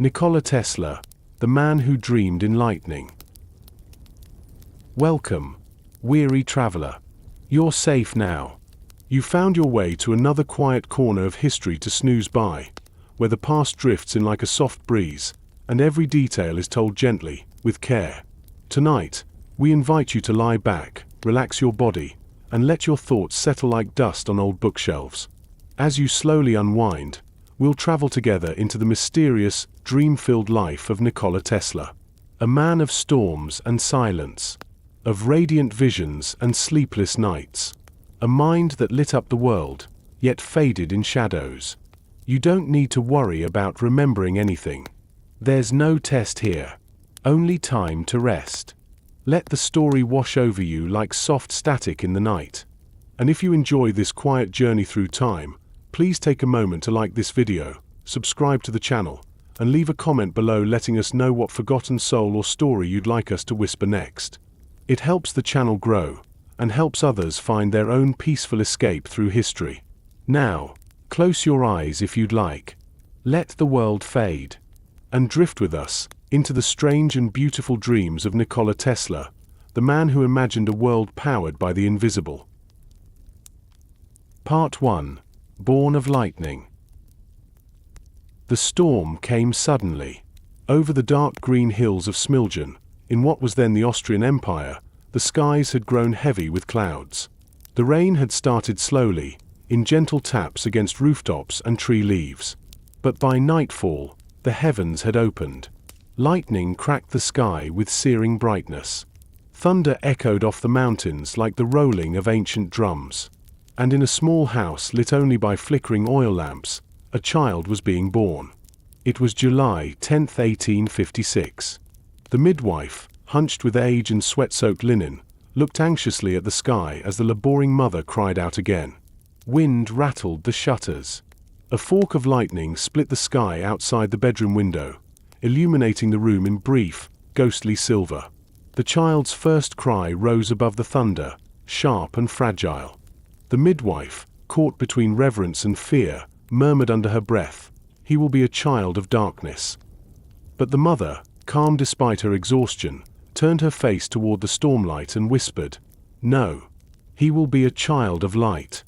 Nikola Tesla, the man who dreamed in lightning. Welcome, weary traveler. You're safe now. You found your way to another quiet corner of history to snooze by, where the past drifts in like a soft breeze, and every detail is told gently, with care. Tonight, we invite you to lie back, relax your body, and let your thoughts settle like dust on old bookshelves. As you slowly unwind, we'll travel together into the mysterious, dream-filled life of Nikola Tesla. A man of storms and silence, of radiant visions and sleepless nights. A mind that lit up the world, yet faded in shadows. You don't need to worry about remembering anything. There's no test here. Only time to rest. Let the story wash over you like soft static in the night. And if you enjoy this quiet journey through time, please take a moment to like this video, subscribe to the channel, and leave a comment below letting us know what forgotten soul or story you'd like us to whisper next. It helps the channel grow, and helps others find their own peaceful escape through history. Now, close your eyes if you'd like. Let the world fade, and drift with us into the strange and beautiful dreams of Nikola Tesla, the man who imagined a world powered by the invisible. Part 1. Born of Lightning. The storm came suddenly. Over the dark green hills of Smiljan, in what was then the Austrian Empire, the skies had grown heavy with clouds. The rain had started slowly, in gentle taps against rooftops and tree leaves. But by nightfall, the heavens had opened. Lightning cracked the sky with searing brightness. Thunder echoed off the mountains like the rolling of ancient drums. And in a small house lit only by flickering oil lamps, a child was being born. It was July 10, 1856. The midwife, hunched with age and sweat-soaked linen, looked anxiously at the sky as the laboring mother cried out again. Wind rattled the shutters. A fork of lightning split the sky outside the bedroom window, illuminating the room in brief, ghostly silver. The child's first cry rose above the thunder, sharp and fragile. The midwife, caught between reverence and fear, murmured under her breath, "He will be a child of darkness." But the mother, calm despite her exhaustion, turned her face toward the stormlight and whispered, "No, he will be a child of light."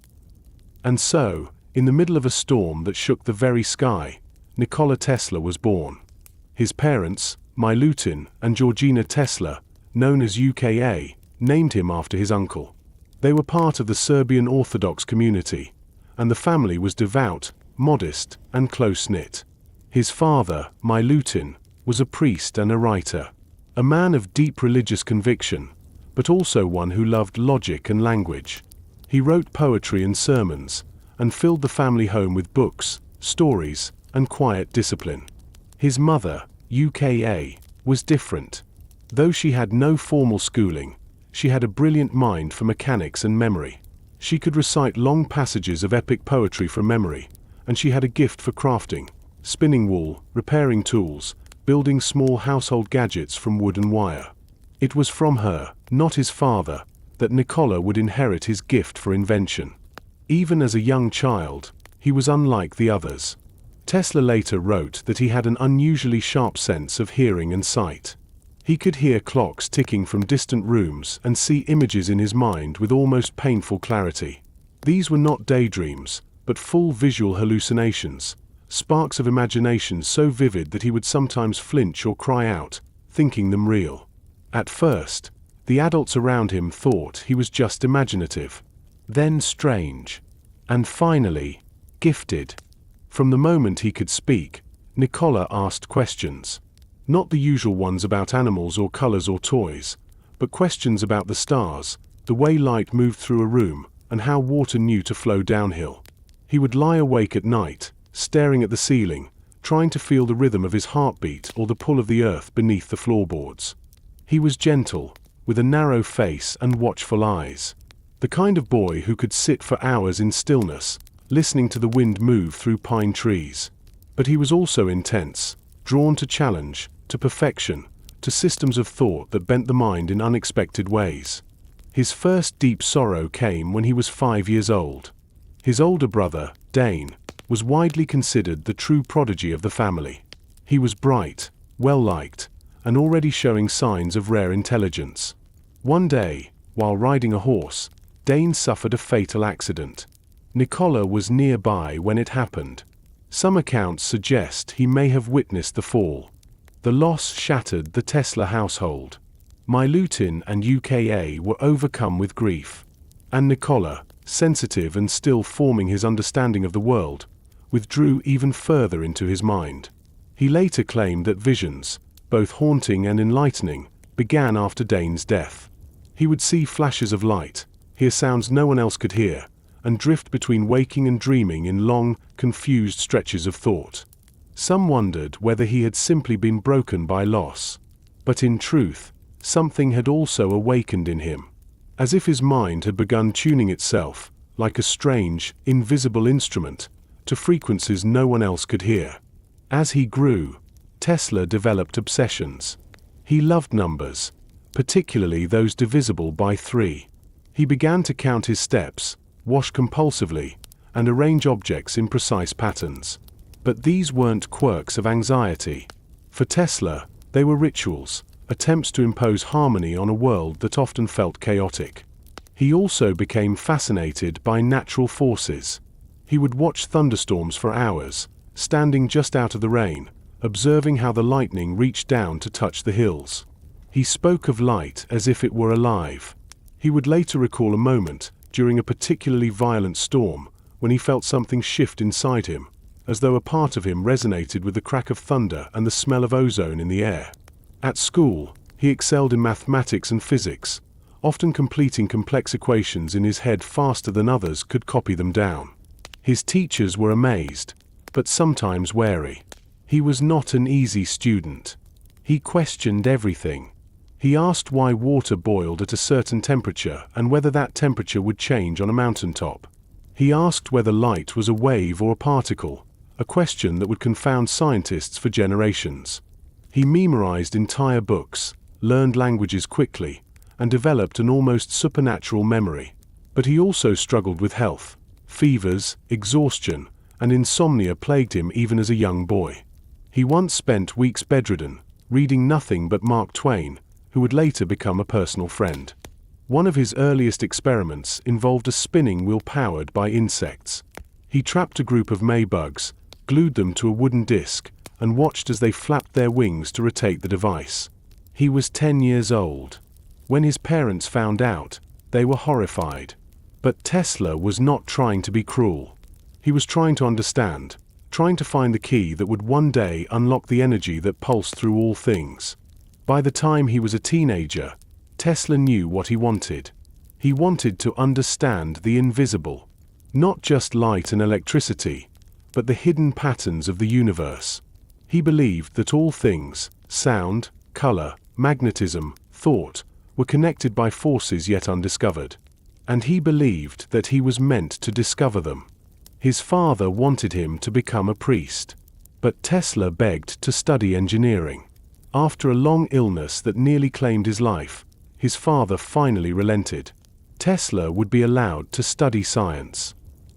And so, in the middle of a storm that shook the very sky, Nikola Tesla was born. His parents, Milutin and Georgina Tesla, known as UKA, named him after his uncle. They were part of the Serbian Orthodox community, and the family was devout, modest, and close-knit. His father, Milutin, was a priest and a writer, a man of deep religious conviction, but also one who loved logic and language. He wrote poetry and sermons, and filled the family home with books, stories, and quiet discipline. His mother, UKA, was different. Though she had no formal schooling, she had a brilliant mind for mechanics and memory. She could recite long passages of epic poetry from memory, and she had a gift for crafting, spinning wool, repairing tools, building small household gadgets from wood and wire. It was from her, not his father, that Nikola would inherit his gift for invention. Even as a young child, he was unlike the others. Tesla later wrote that he had an unusually sharp sense of hearing and sight. He could hear clocks ticking from distant rooms and see images in his mind with almost painful clarity. These were not daydreams, but full visual hallucinations, sparks of imagination so vivid that he would sometimes flinch or cry out, thinking them real. At first, the adults around him thought he was just imaginative, then strange, and finally, gifted. From the moment he could speak, Nikola asked questions. Not the usual ones about animals or colors or toys, but questions about the stars, the way light moved through a room, and how water knew to flow downhill. He would lie awake at night, staring at the ceiling, trying to feel the rhythm of his heartbeat or the pull of the earth beneath the floorboards. He was gentle, with a narrow face and watchful eyes. The kind of boy who could sit for hours in stillness, listening to the wind move through pine trees. But he was also intense, drawn to challenge, to perfection, to systems of thought that bent the mind in unexpected ways. His first deep sorrow came when he was 5 years old. His older brother, Dane, was widely considered the true prodigy of the family. He was bright, well-liked, and already showing signs of rare intelligence. One day, while riding a horse, Dane suffered a fatal accident. Nikola was nearby when it happened. Some accounts suggest he may have witnessed the fall. The loss shattered the Tesla household. Milutin and UKA were overcome with grief. And Nikola, sensitive and still forming his understanding of the world, withdrew even further into his mind. He later claimed that visions, both haunting and enlightening, began after Dane's death. He would see flashes of light, hear sounds no one else could hear, and drift between waking and dreaming in long, confused stretches of thought. Some wondered whether he had simply been broken by loss. But in truth, something had also awakened in him. As if his mind had begun tuning itself, like a strange, invisible instrument, to frequencies no one else could hear. As he grew, Tesla developed obsessions. He loved numbers, particularly those divisible by 3. He began to count his steps, wash compulsively, and arrange objects in precise patterns. But these weren't quirks of anxiety. For Tesla, they were rituals, attempts to impose harmony on a world that often felt chaotic. He also became fascinated by natural forces. He would watch thunderstorms for hours, standing just out of the rain, observing how the lightning reached down to touch the hills. He spoke of light as if it were alive. He would later recall a moment, during a particularly violent storm, when he felt something shift inside him, as though a part of him resonated with the crack of thunder and the smell of ozone in the air. At school, he excelled in mathematics and physics, often completing complex equations in his head faster than others could copy them down. His teachers were amazed, but sometimes wary. He was not an easy student. He questioned everything. He asked why water boiled at a certain temperature and whether that temperature would change on a mountaintop. He asked whether light was a wave or a particle, a question that would confound scientists for generations. He memorized entire books, learned languages quickly, and developed an almost supernatural memory. But he also struggled with health. Fevers, exhaustion, and insomnia plagued him even as a young boy. He once spent weeks bedridden, reading nothing but Mark Twain, who would later become a personal friend. One of his earliest experiments involved a spinning wheel powered by insects. He trapped a group of maybugs, glued them to a wooden disc, and watched as they flapped their wings to rotate the device. He was 10 years old. When his parents found out, they were horrified. But Tesla was not trying to be cruel. He was trying to understand, trying to find the key that would one day unlock the energy that pulsed through all things. By the time he was a teenager, Tesla knew what he wanted. He wanted to understand the invisible. Not just light and electricity, but the hidden patterns of the universe. He believed that all things, sound, color, magnetism, thought, were connected by forces yet undiscovered. And he believed that he was meant to discover them. His father wanted him to become a priest. But Tesla begged to study engineering. After a long illness that nearly claimed his life, his father finally relented. Tesla would be allowed to study science.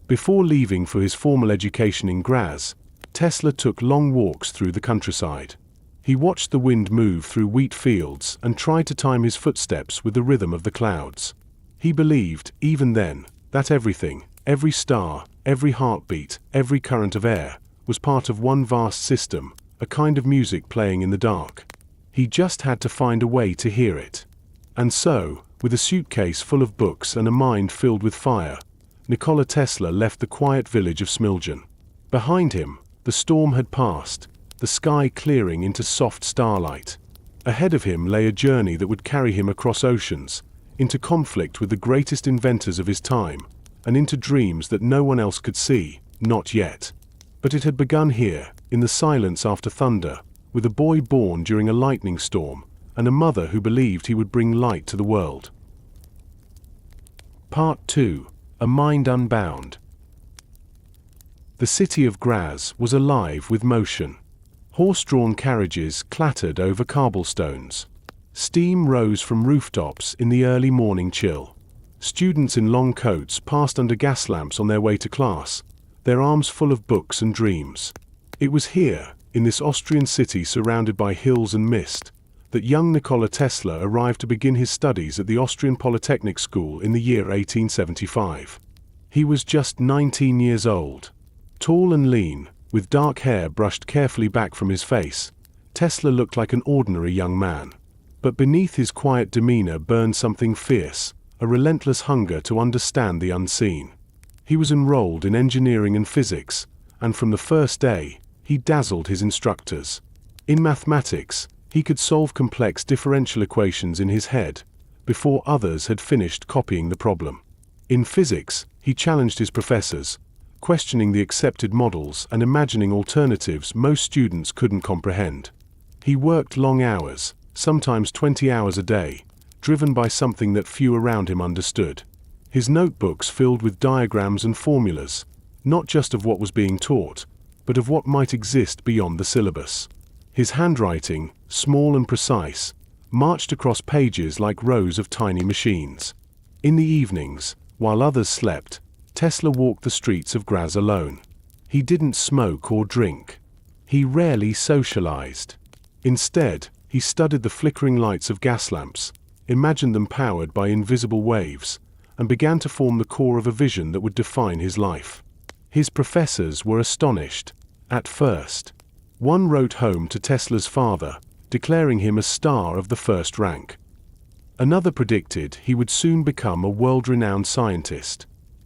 Before leaving for his formal education in Graz, Tesla took long walks through the countryside. He watched the wind move through wheat fields and tried to time his footsteps with the rhythm of the clouds. He believed, even then, that everything, every star, every heartbeat, every current of air, was part of one vast system, a kind of music playing in the dark. He just had to find a way to hear it. And so, with a suitcase full of books and a mind filled with fire, Nikola Tesla left the quiet village of Smiljan. Behind him, the storm had passed, the sky clearing into soft starlight. Ahead of him lay a journey that would carry him across oceans, into conflict with the greatest inventors of his time, and into dreams that no one else could see, not yet. But it had begun here, in the silence after thunder, with a boy born during a lightning storm, and a mother who believed he would bring light to the world. Part 2. A Mind Unbound. The city of Graz was alive with motion. Horse-drawn carriages clattered over cobblestones. Steam rose from rooftops in the early morning chill. Students in long coats passed under gas lamps on their way to class, their arms full of books and dreams. It was here, in this Austrian city surrounded by hills and mist, that young Nikola Tesla arrived to begin his studies at the Austrian Polytechnic School in the year 1875. He was just 19 years old. Tall and lean, with dark hair brushed carefully back from his face, Tesla looked like an ordinary young man. But beneath his quiet demeanor burned something fierce, a relentless hunger to understand the unseen. He was enrolled in engineering and physics, and from the first day, he dazzled his instructors. In mathematics, he could solve complex differential equations in his head, before others had finished copying the problem. In physics, he challenged his professors, questioning the accepted models and imagining alternatives most students couldn't comprehend. He worked long hours, sometimes 20 hours a day, driven by something that few around him understood. His notebooks filled with diagrams and formulas, not just of what was being taught, but of what might exist beyond the syllabus. His handwriting, small and precise, marched across pages like rows of tiny machines. In the evenings, while others slept, Tesla walked the streets of Graz alone. He didn't smoke or drink. He rarely socialized. Instead, he studied the flickering lights of gas lamps, imagined them powered by invisible waves, and began to form the core of a vision that would define his life. His professors were astonished, at first. One wrote home to Tesla's father, declaring him a star of the first rank. Another predicted he would soon become a world-renowned scientist.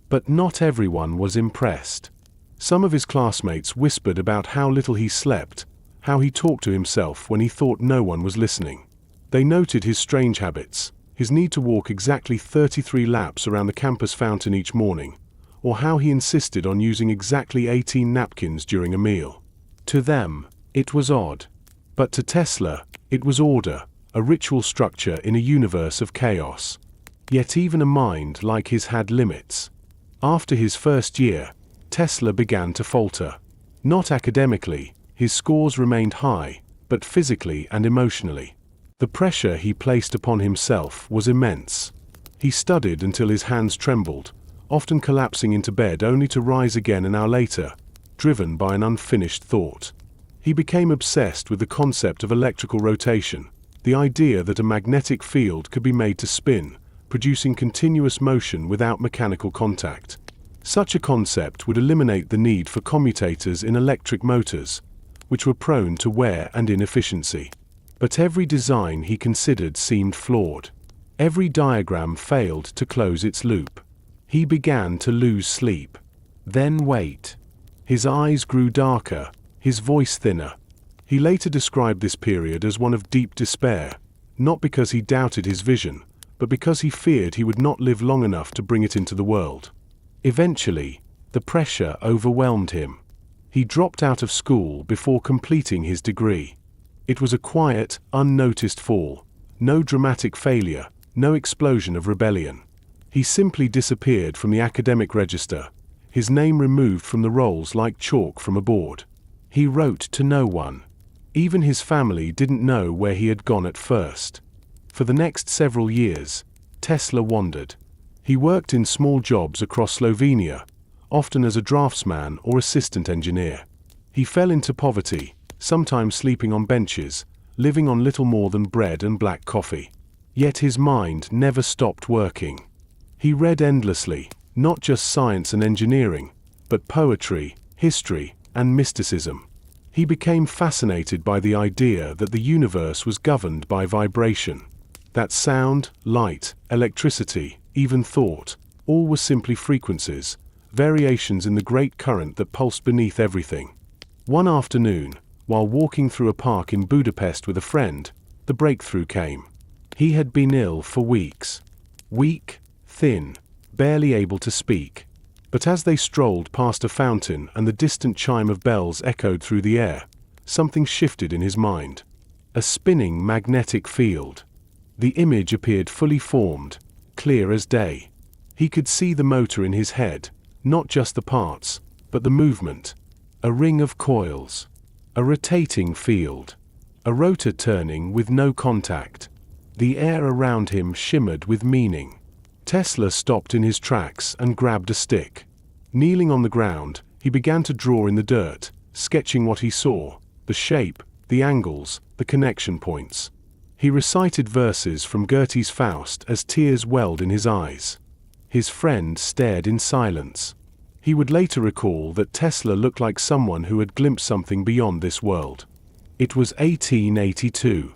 But not everyone was impressed. Some of his classmates whispered about how little he slept, how he talked to himself when he thought no one was listening. They noted his strange habits, his need to walk exactly 33 laps around the campus fountain each morning, or how he insisted on using exactly 18 napkins during a meal. To them, it was odd. But to Tesla, it was order, a ritual structure in a universe of chaos. Yet even a mind like his had limits. After his first year, Tesla began to falter. Not academically, his scores remained high, but physically and emotionally. The pressure he placed upon himself was immense. He studied until his hands trembled, often collapsing into bed only to rise again an hour later, driven by an unfinished thought. He became obsessed with the concept of electrical rotation, the idea that a magnetic field could be made to spin, producing continuous motion without mechanical contact. Such a concept would eliminate the need for commutators in electric motors, which were prone to wear and inefficiency. But every design he considered seemed flawed. Every diagram failed to close its loop. He began to lose sleep. Then wait. His eyes grew darker, his voice thinner. He later described this period as one of deep despair, not because he doubted his vision, but because he feared he would not live long enough to bring it into the world. Eventually, the pressure overwhelmed him. He dropped out of school before completing his degree. It was a quiet, unnoticed fall, no dramatic failure, no explosion of rebellion. He simply disappeared from the academic register, his name removed from the rolls like chalk from a board. He wrote to no one. Even his family didn't know where he had gone at first. For the next several years, Tesla wandered. He worked in small jobs across Slovenia, often as a draftsman or assistant engineer. He fell into poverty, sometimes sleeping on benches, living on little more than bread and black coffee. Yet his mind never stopped working. He read endlessly, not just science and engineering, but poetry, history, and mysticism. He became fascinated by the idea that the universe was governed by vibration, that sound, light, electricity, even thought, all were simply frequencies, variations in the great current that pulsed beneath everything. One afternoon, while walking through a park in Budapest with a friend, the breakthrough came. He had been ill for weeks. Weak, thin, barely able to speak. But as they strolled past a fountain and the distant chime of bells echoed through the air, something shifted in his mind. A spinning magnetic field. The image appeared fully formed, clear as day. He could see the motor in his head, not just the parts, but the movement. A ring of coils. A rotating field. A rotor turning with no contact. The air around him shimmered with meaning. Tesla stopped in his tracks and grabbed a stick. Kneeling on the ground, he began to draw in the dirt, sketching what he saw, the shape, the angles, the connection points. He recited verses from Goethe's Faust as tears welled in his eyes. His friend stared in silence. He would later recall that Tesla looked like someone who had glimpsed something beyond this world. It was 1882.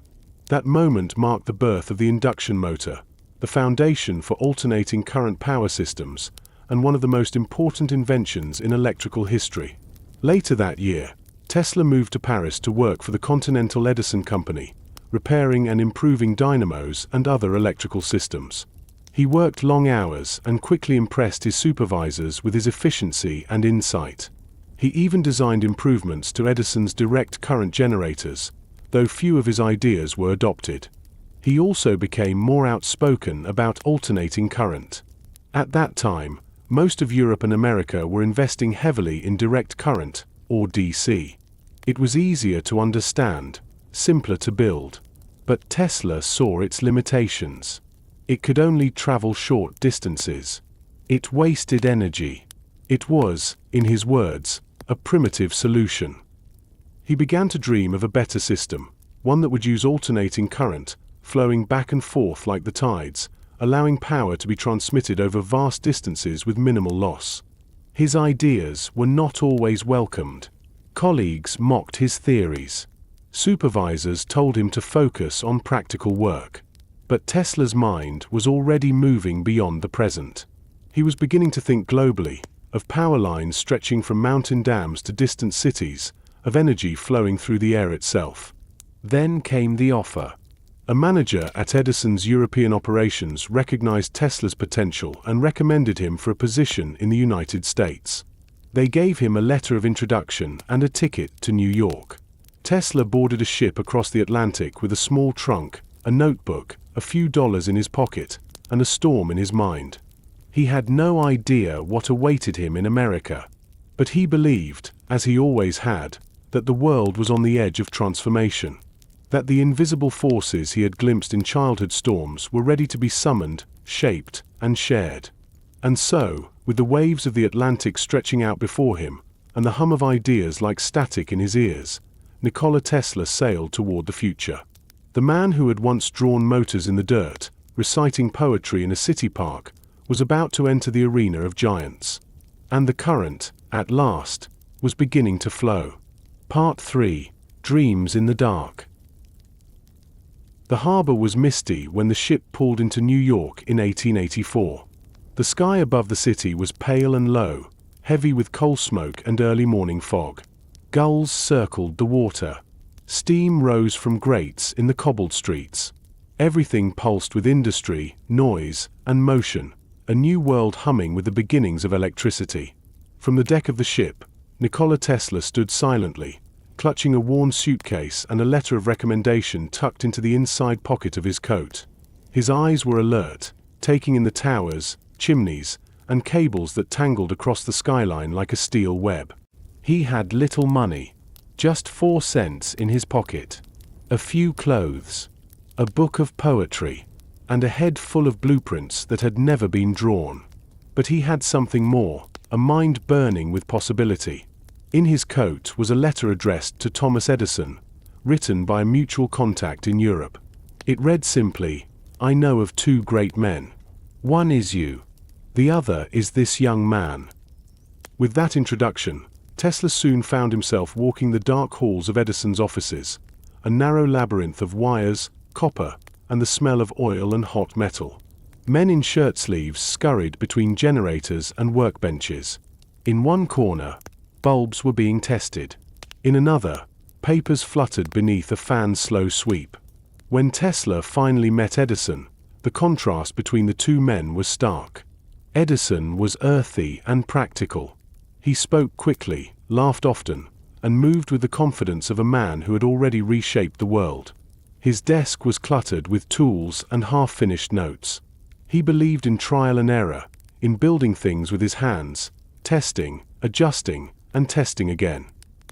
That moment marked the birth of the induction motor, the foundation for alternating current power systems, and one of the most important inventions in electrical history. Later that year, Tesla moved to Paris to work for the Continental Edison Company, repairing and improving dynamos and other electrical systems. He worked long hours and quickly impressed his supervisors with his efficiency and insight. He even designed improvements to Edison's direct current generators, though few of his ideas were adopted. He also became more outspoken about alternating current. At that time, most of Europe and America were investing heavily in direct current, or DC. It was easier to understand, simpler to build. But Tesla saw its limitations. It could only travel short distances. It wasted energy. It was, in his words, a primitive solution. He began to dream of a better system, one that would use alternating current, flowing back and forth like the tides, allowing power to be transmitted over vast distances with minimal loss. His ideas were not always welcomed. Colleagues mocked his theories. Supervisors told him to focus on practical work. But Tesla's mind was already moving beyond the present. He was beginning to think globally, of power lines stretching from mountain dams to distant cities, of energy flowing through the air itself. Then came the offer. A manager at Edison's European operations recognized Tesla's potential and recommended him for a position in the United States. They gave him a letter of introduction and a ticket to New York. Tesla boarded a ship across the Atlantic with a small trunk, a notebook, a few dollars in his pocket, and a storm in his mind. He had no idea what awaited him in America. But he believed, as he always had, that the world was on the edge of transformation. That the invisible forces he had glimpsed in childhood storms were ready to be summoned, shaped, and shared. And so, with the waves of the Atlantic stretching out before him, and the hum of ideas like static in his ears, Nikola Tesla sailed toward the future. The man who had once drawn motors in the dirt, reciting poetry in a city park, was about to enter the arena of giants. And the current, at last, was beginning to flow. Part 3. Dreams in the Dark. The harbor was misty when the ship pulled into New York in 1884. The sky above the city was pale and low, heavy with coal smoke and early morning fog. Gulls circled the water. Steam rose from grates in the cobbled streets. Everything pulsed with industry, noise, and motion, a new world humming with the beginnings of electricity. From the deck of the ship, Nikola Tesla stood silently, clutching a worn suitcase and a letter of recommendation tucked into the inside pocket of his coat. His eyes were alert, taking in the towers, chimneys, and cables that tangled across the skyline like a steel web. He had little money. Just 4 cents in his pocket, a few clothes, a book of poetry, and a head full of blueprints that had never been drawn. But he had something more, a mind burning with possibility. In his coat was a letter addressed to Thomas Edison, written by a mutual contact in Europe. It read simply, "I know of 2 great men. One is you. The other is this young man." With that introduction, Tesla soon found himself walking the dark halls of Edison's offices, a narrow labyrinth of wires, copper, and the smell of oil and hot metal. Men in shirt sleeves scurried between generators and workbenches. In one corner, bulbs were being tested. In another, papers fluttered beneath a fan's slow sweep. When Tesla finally met Edison, the contrast between the 2 men was stark. Edison was earthy and practical. He spoke quickly, laughed often, and moved with the confidence of a man who had already reshaped the world. His desk was cluttered with tools and half-finished notes. He believed in trial and error, in building things with his hands, testing, adjusting, and testing again.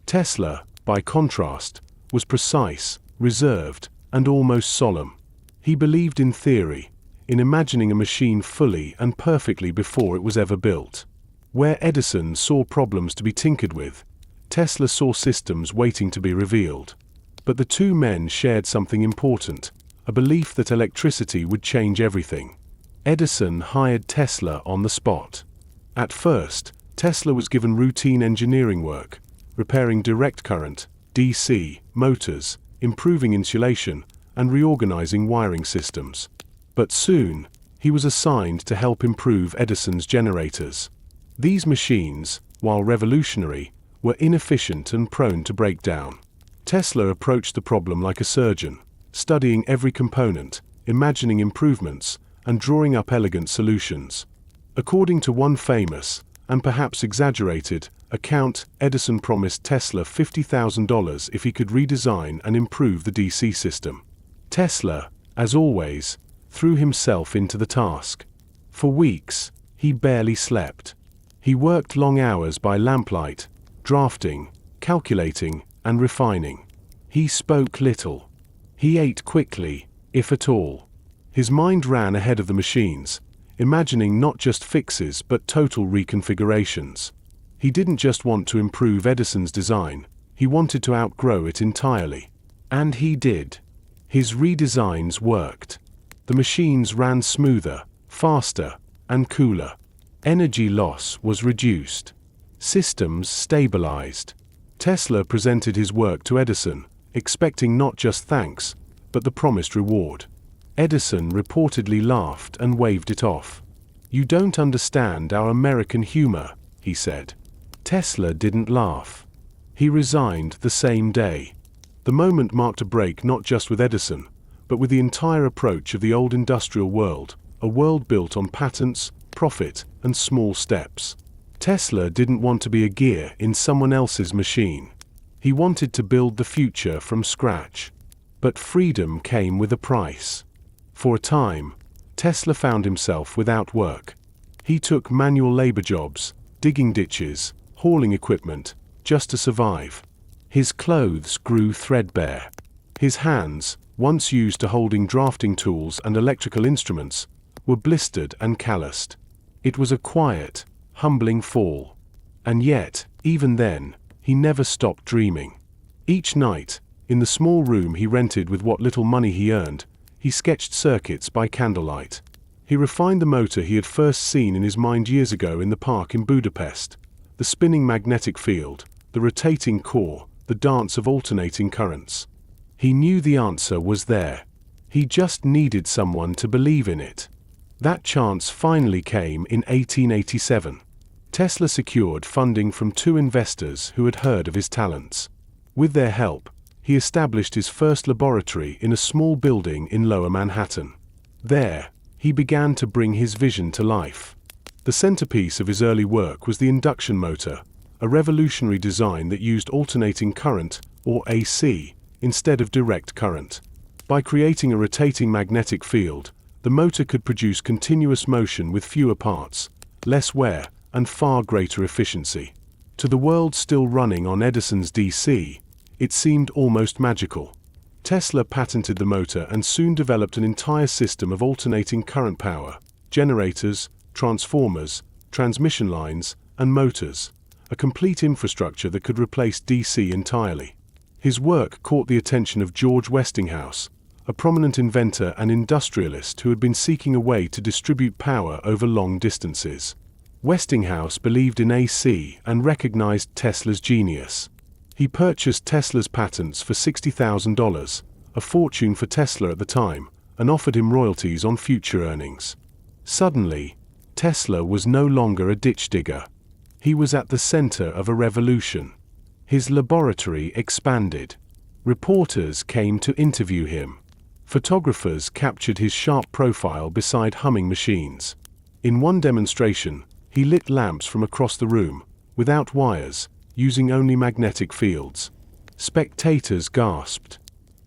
Tesla, by contrast, was precise, reserved, and almost solemn. He believed in theory, in imagining a machine fully and perfectly before it was ever built. Where Edison saw problems to be tinkered with, Tesla saw systems waiting to be revealed. But the two men shared something important, a belief that electricity would change everything. Edison hired Tesla on the spot. At first, Tesla was given routine engineering work, repairing direct current, DC, motors, improving insulation, and reorganizing wiring systems. But soon, he was assigned to help improve Edison's generators. These machines, while revolutionary, were inefficient and prone to breakdown. Tesla approached the problem like a surgeon, studying every component, imagining improvements, and drawing up elegant solutions. According to one famous, and perhaps exaggerated, account, Edison promised Tesla $50,000 if he could redesign and improve the DC system. Tesla, as always, threw himself into the task. For weeks, he barely slept. He worked long hours by lamplight, drafting, calculating, and refining. He spoke little. He ate quickly, if at all. His mind ran ahead of the machines, imagining not just fixes but total reconfigurations. He didn't just want to improve Edison's design, he wanted to outgrow it entirely. And he did. His redesigns worked. The machines ran smoother, faster, and cooler. Energy loss was reduced. Systems stabilized. Tesla presented his work to Edison, expecting not just thanks, but the promised reward. Edison reportedly laughed and waved it off. "You don't understand our American humor," he said. Tesla didn't laugh. He resigned the same day. The moment marked a break not just with Edison, but with the entire approach of the old industrial world, a world built on patents, profit, and small steps. Tesla didn't want to be a gear in someone else's machine. He wanted to build the future from scratch. But freedom came with a price. For a time, Tesla found himself without work. He took manual labor jobs, digging ditches, hauling equipment, just to survive. His clothes grew threadbare. His hands, once used to holding drafting tools and electrical instruments, were blistered and calloused. It was a quiet, humbling fall. And yet, even then, he never stopped dreaming. Each night, in the small room he rented with what little money he earned, he sketched circuits by candlelight. He refined the motor he had first seen in his mind years ago in the park in Budapest. The spinning magnetic field, the rotating core, the dance of alternating currents. He knew the answer was there. He just needed someone to believe in it. That chance finally came in 1887. Tesla secured funding from two investors who had heard of his talents. With their help, he established his first laboratory in a small building in Lower Manhattan. There, he began to bring his vision to life. The centerpiece of his early work was the induction motor, a revolutionary design that used alternating current, or AC, instead of direct current. By creating a rotating magnetic field, the motor could produce continuous motion with fewer parts, less wear, and far greater efficiency. To the world still running on Edison's DC, it seemed almost magical. Tesla patented the motor and soon developed an entire system of alternating current power, generators, transformers, transmission lines, and motors, a complete infrastructure that could replace DC entirely. His work caught the attention of George Westinghouse, a prominent inventor and industrialist who had been seeking a way to distribute power over long distances. Westinghouse believed in AC and recognized Tesla's genius. He purchased Tesla's patents for $60,000, a fortune for Tesla at the time, and offered him royalties on future earnings. Suddenly, Tesla was no longer a ditch digger. He was at the center of a revolution. His laboratory expanded. Reporters came to interview him. Photographers captured his sharp profile beside humming machines. In one demonstration, he lit lamps from across the room, without wires, using only magnetic fields. Spectators gasped.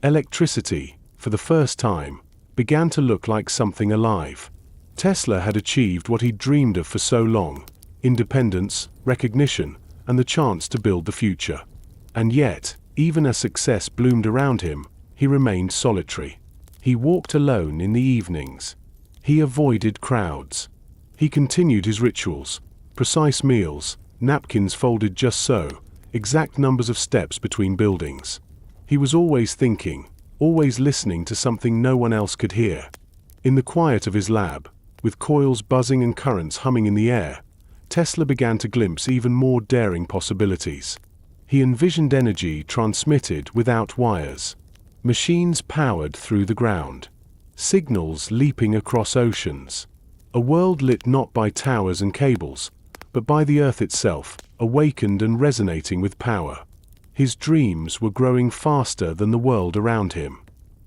Electricity, for the first time, began to look like something alive. Tesla had achieved what he'd dreamed of for so long: independence, recognition, and the chance to build the future. And yet, even as success bloomed around him, he remained solitary. He walked alone in the evenings. He avoided crowds. He continued his rituals: precise meals, napkins folded just so, exact numbers of steps between buildings. He was always thinking, always listening to something no one else could hear. In the quiet of his lab, with coils buzzing and currents humming in the air, Tesla began to glimpse even more daring possibilities. He envisioned energy transmitted without wires, machines powered through the ground, signals leaping across oceans, a world lit not by towers and cables, but by the earth itself, awakened and resonating with power. His dreams were growing faster than the world around him,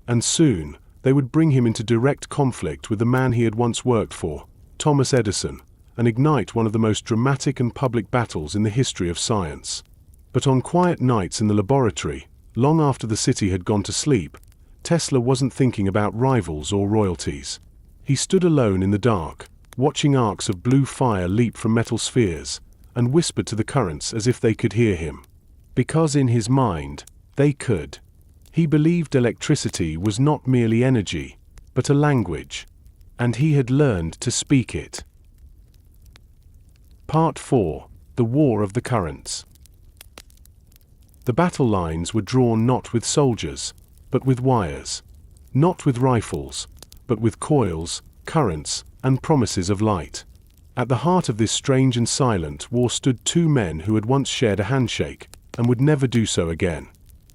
and soon they would bring him into direct conflict with the man he had once worked for, Thomas Edison, and ignite one of the most dramatic and public battles in the history of science. But on quiet nights in the laboratory, long after the city had gone to sleep, Tesla wasn't thinking about rivals or royalties. He stood alone in the dark, watching arcs of blue fire leap from metal spheres, and whispered to the currents as if they could hear him. Because in his mind, they could. He believed electricity was not merely energy, but a language, and he had learned to speak it. Part 4. The War of the Currents. The battle lines were drawn not with soldiers, but with wires. Not with rifles, but with coils, currents, and promises of light. At the heart of this strange and silent war stood two men who had once shared a handshake, and would never do so again.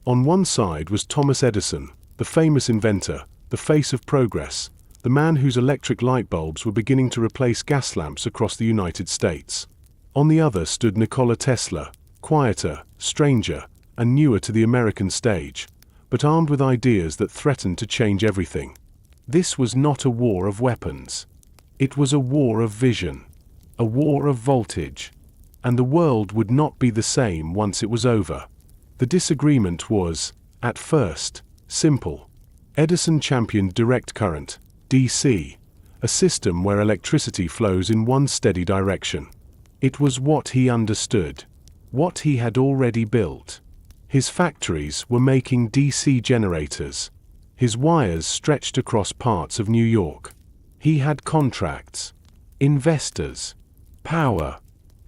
On one side was Thomas Edison, the famous inventor, the face of progress, the man whose electric light bulbs were beginning to replace gas lamps across the United States. On the other stood Nikola Tesla, quieter, stranger, and newer to the American stage, but armed with ideas that threatened to change everything. This was not a war of weapons. It was a war of vision, a war of voltage, and the world would not be the same once it was over. The disagreement was, at first, simple. Edison championed direct current, DC, a system where electricity flows in one steady direction. It was what he understood, what he had already built. His factories were making DC generators. His wires stretched across parts of New York. He had contracts, investors, power.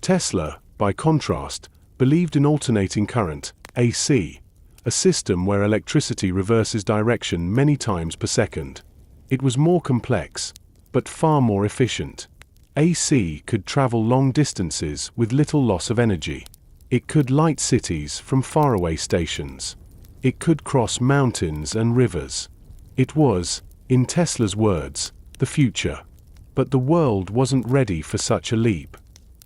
Tesla, by contrast, believed in alternating current, AC, a system where electricity reverses direction many times per second. It was more complex, but far more efficient. AC could travel long distances with little loss of energy. It could light cities from faraway stations. It could cross mountains and rivers. It was, in Tesla's words, the future. But the world wasn't ready for such a leap.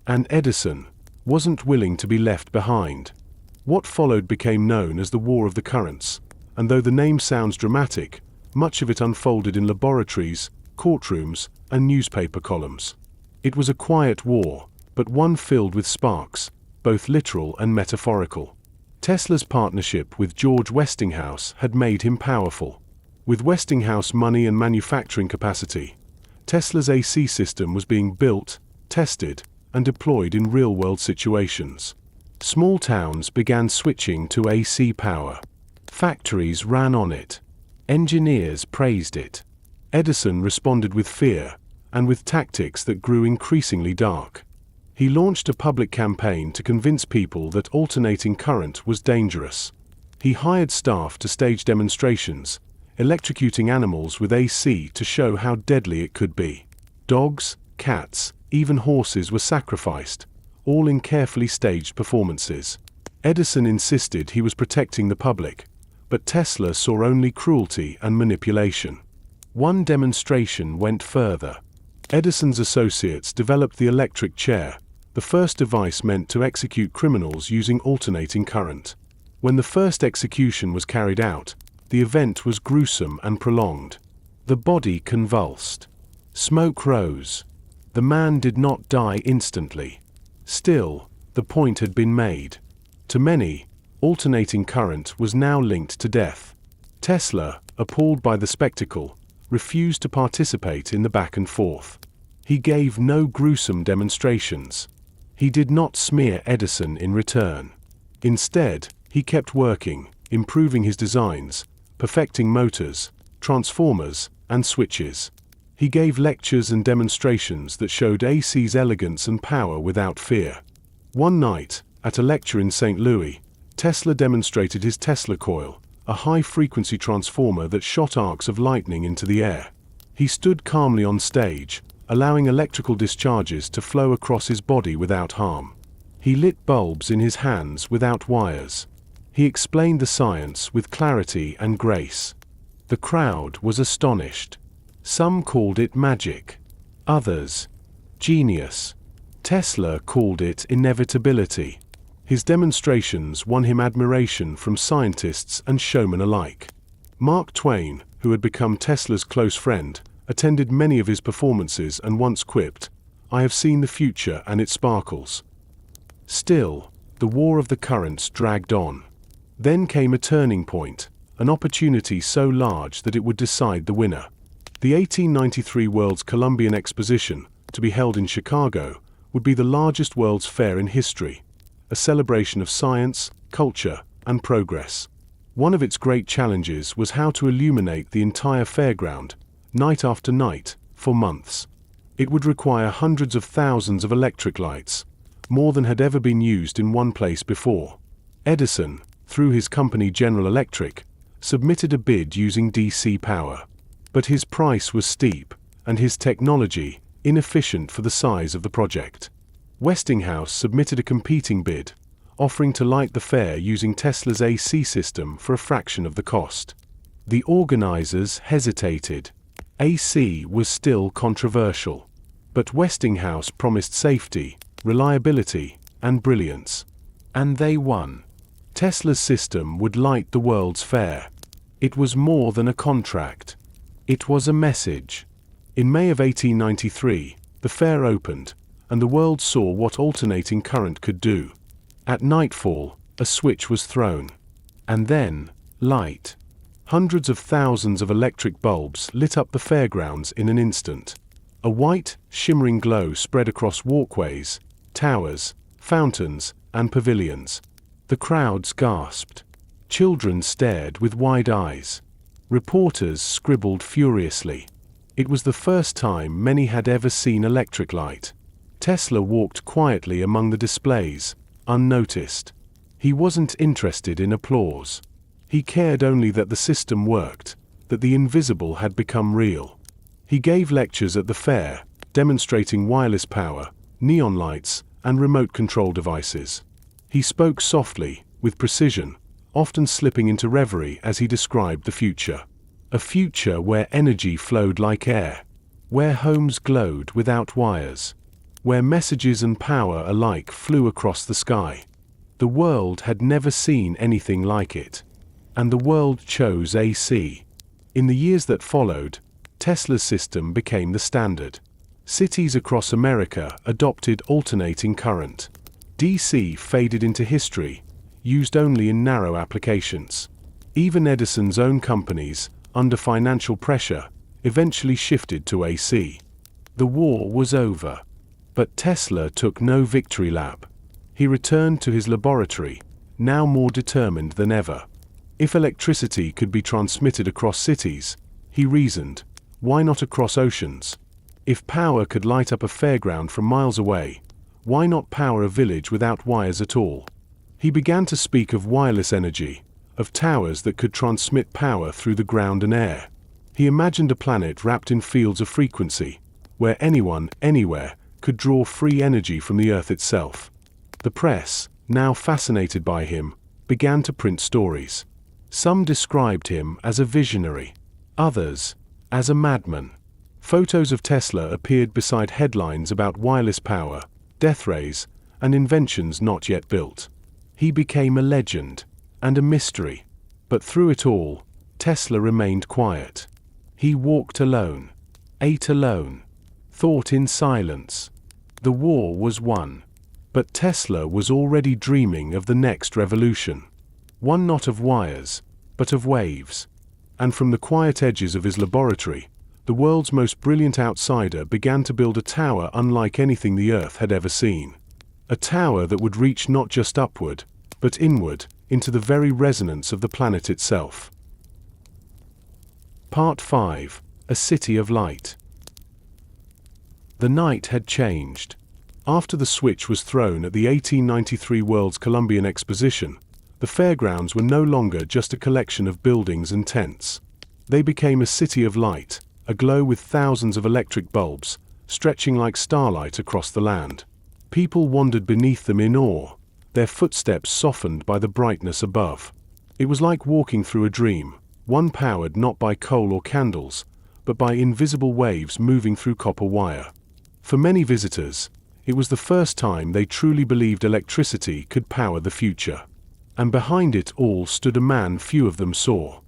And Edison wasn't willing to be left behind. What followed became known as the War of the Currents, and though the name sounds dramatic, much of it unfolded in laboratories, courtrooms, and newspaper columns. It was a quiet war, but one filled with sparks, both literal and metaphorical. Tesla's partnership with George Westinghouse had made him powerful. With Westinghouse money and manufacturing capacity, Tesla's AC system was being built, tested, and deployed in real-world situations. Small towns began switching to AC power. Factories ran on it. Engineers praised it. Edison responded with fear, and with tactics that grew increasingly dark. He launched a public campaign to convince people that alternating current was dangerous. He hired staff to stage demonstrations, electrocuting animals with AC to show how deadly it could be. Dogs, cats, even horses were sacrificed, all in carefully staged performances. Edison insisted he was protecting the public, but Tesla saw only cruelty and manipulation. One demonstration went further. Edison's associates developed the electric chair, the first device meant to execute criminals using alternating current. When the first execution was carried out, the event was gruesome and prolonged. The body convulsed. Smoke rose. The man did not die instantly. Still, the point had been made. To many, alternating current was now linked to death. Tesla, appalled by the spectacle, refused to participate in the back and forth. He gave no gruesome demonstrations. He did not smear Edison in return. Instead, he kept working, improving his designs, perfecting motors, transformers, and switches. He gave lectures and demonstrations that showed AC's elegance and power without fear. One night, At a lecture in St. Louis, Tesla demonstrated his Tesla coil, a high-frequency transformer that shot arcs of lightning into the air. He stood calmly on stage, allowing electrical discharges to flow across his body without harm. He lit bulbs in his hands without wires. He explained the science with clarity and grace. The crowd was astonished. Some called it magic. Others, genius. Tesla called it inevitability. His demonstrations won him admiration from scientists and showmen alike. Mark Twain, who had become Tesla's close friend, attended many of his performances and once quipped, "I have seen the future and it sparkles." Still, the war of the currents dragged on. Then came a turning point, an opportunity so large that it would decide the winner. The 1893 World's Columbian Exposition, to be held in Chicago, would be the largest World's Fair in history, a celebration of science, culture, and progress. One of its great challenges was how to illuminate the entire fairground, night after night, for months. It would require hundreds of thousands of electric lights, more than had ever been used in one place before. Edison, through his company General Electric, submitted a bid using DC power. But his price was steep, and his technology inefficient for the size of the project. Westinghouse submitted a competing bid, offering to light the fair using Tesla's AC system for a fraction of the cost. The organizers hesitated. AC was still controversial. But Westinghouse promised safety, reliability, and brilliance. And they won. Tesla's system would light the World's Fair. It was more than a contract. It was a message. In May of 1893, the fair opened, and the world saw what alternating current could do. At nightfall, a switch was thrown. And then, light. Hundreds of thousands of electric bulbs lit up the fairgrounds in an instant. A white, shimmering glow spread across walkways, towers, fountains, and pavilions. The crowds gasped. Children stared with wide eyes. Reporters scribbled furiously. It was the first time many had ever seen electric light. Tesla walked quietly among the displays, unnoticed. He wasn't interested in applause. He cared only that the system worked, that the invisible had become real. He gave lectures at the fair, demonstrating wireless power, neon lights, and remote control devices. He spoke softly, with precision, often slipping into reverie as he described the future. A future where energy flowed like air, where homes glowed without wires, where messages and power alike flew across the sky. The world had never seen anything like it. And the world chose AC. In the years that followed, Tesla's system became the standard. Cities across America adopted alternating current. DC faded into history, used only in narrow applications. Even Edison's own companies, under financial pressure, eventually shifted to AC. The war was over. But Tesla took no victory lap. He returned to his laboratory, now more determined than ever. If electricity could be transmitted across cities, he reasoned, why not across oceans? If power could light up a fairground from miles away, why not power a village without wires at all? He began to speak of wireless energy, of towers that could transmit power through the ground and air. He imagined a planet wrapped in fields of frequency, where anyone, anywhere, could draw free energy from the Earth itself. The press, now fascinated by him, began to print stories. Some described him as a visionary, others as a madman. Photos of Tesla appeared beside headlines about wireless power, death rays, and inventions not yet built. He became a legend and a mystery. But through it all, Tesla remained quiet. He walked alone, ate alone, thought in silence. The war was won. But Tesla was already dreaming of the next revolution. One not of wires, but of waves. And from the quiet edges of his laboratory, the world's most brilliant outsider began to build a tower unlike anything the Earth had ever seen. A tower that would reach not just upward, but inward, into the very resonance of the planet itself. Part 5. A City of Light. The night had changed. After the switch was thrown at the 1893 World's Columbian Exposition, the fairgrounds were no longer just a collection of buildings and tents. They became a city of light, aglow with thousands of electric bulbs, stretching like starlight across the land. People wandered beneath them in awe, their footsteps softened by the brightness above. It was like walking through a dream, one powered not by coal or candles, but by invisible waves moving through copper wire. For many visitors, it was the first time they truly believed electricity could power the future. And behind it all stood a man few of them saw.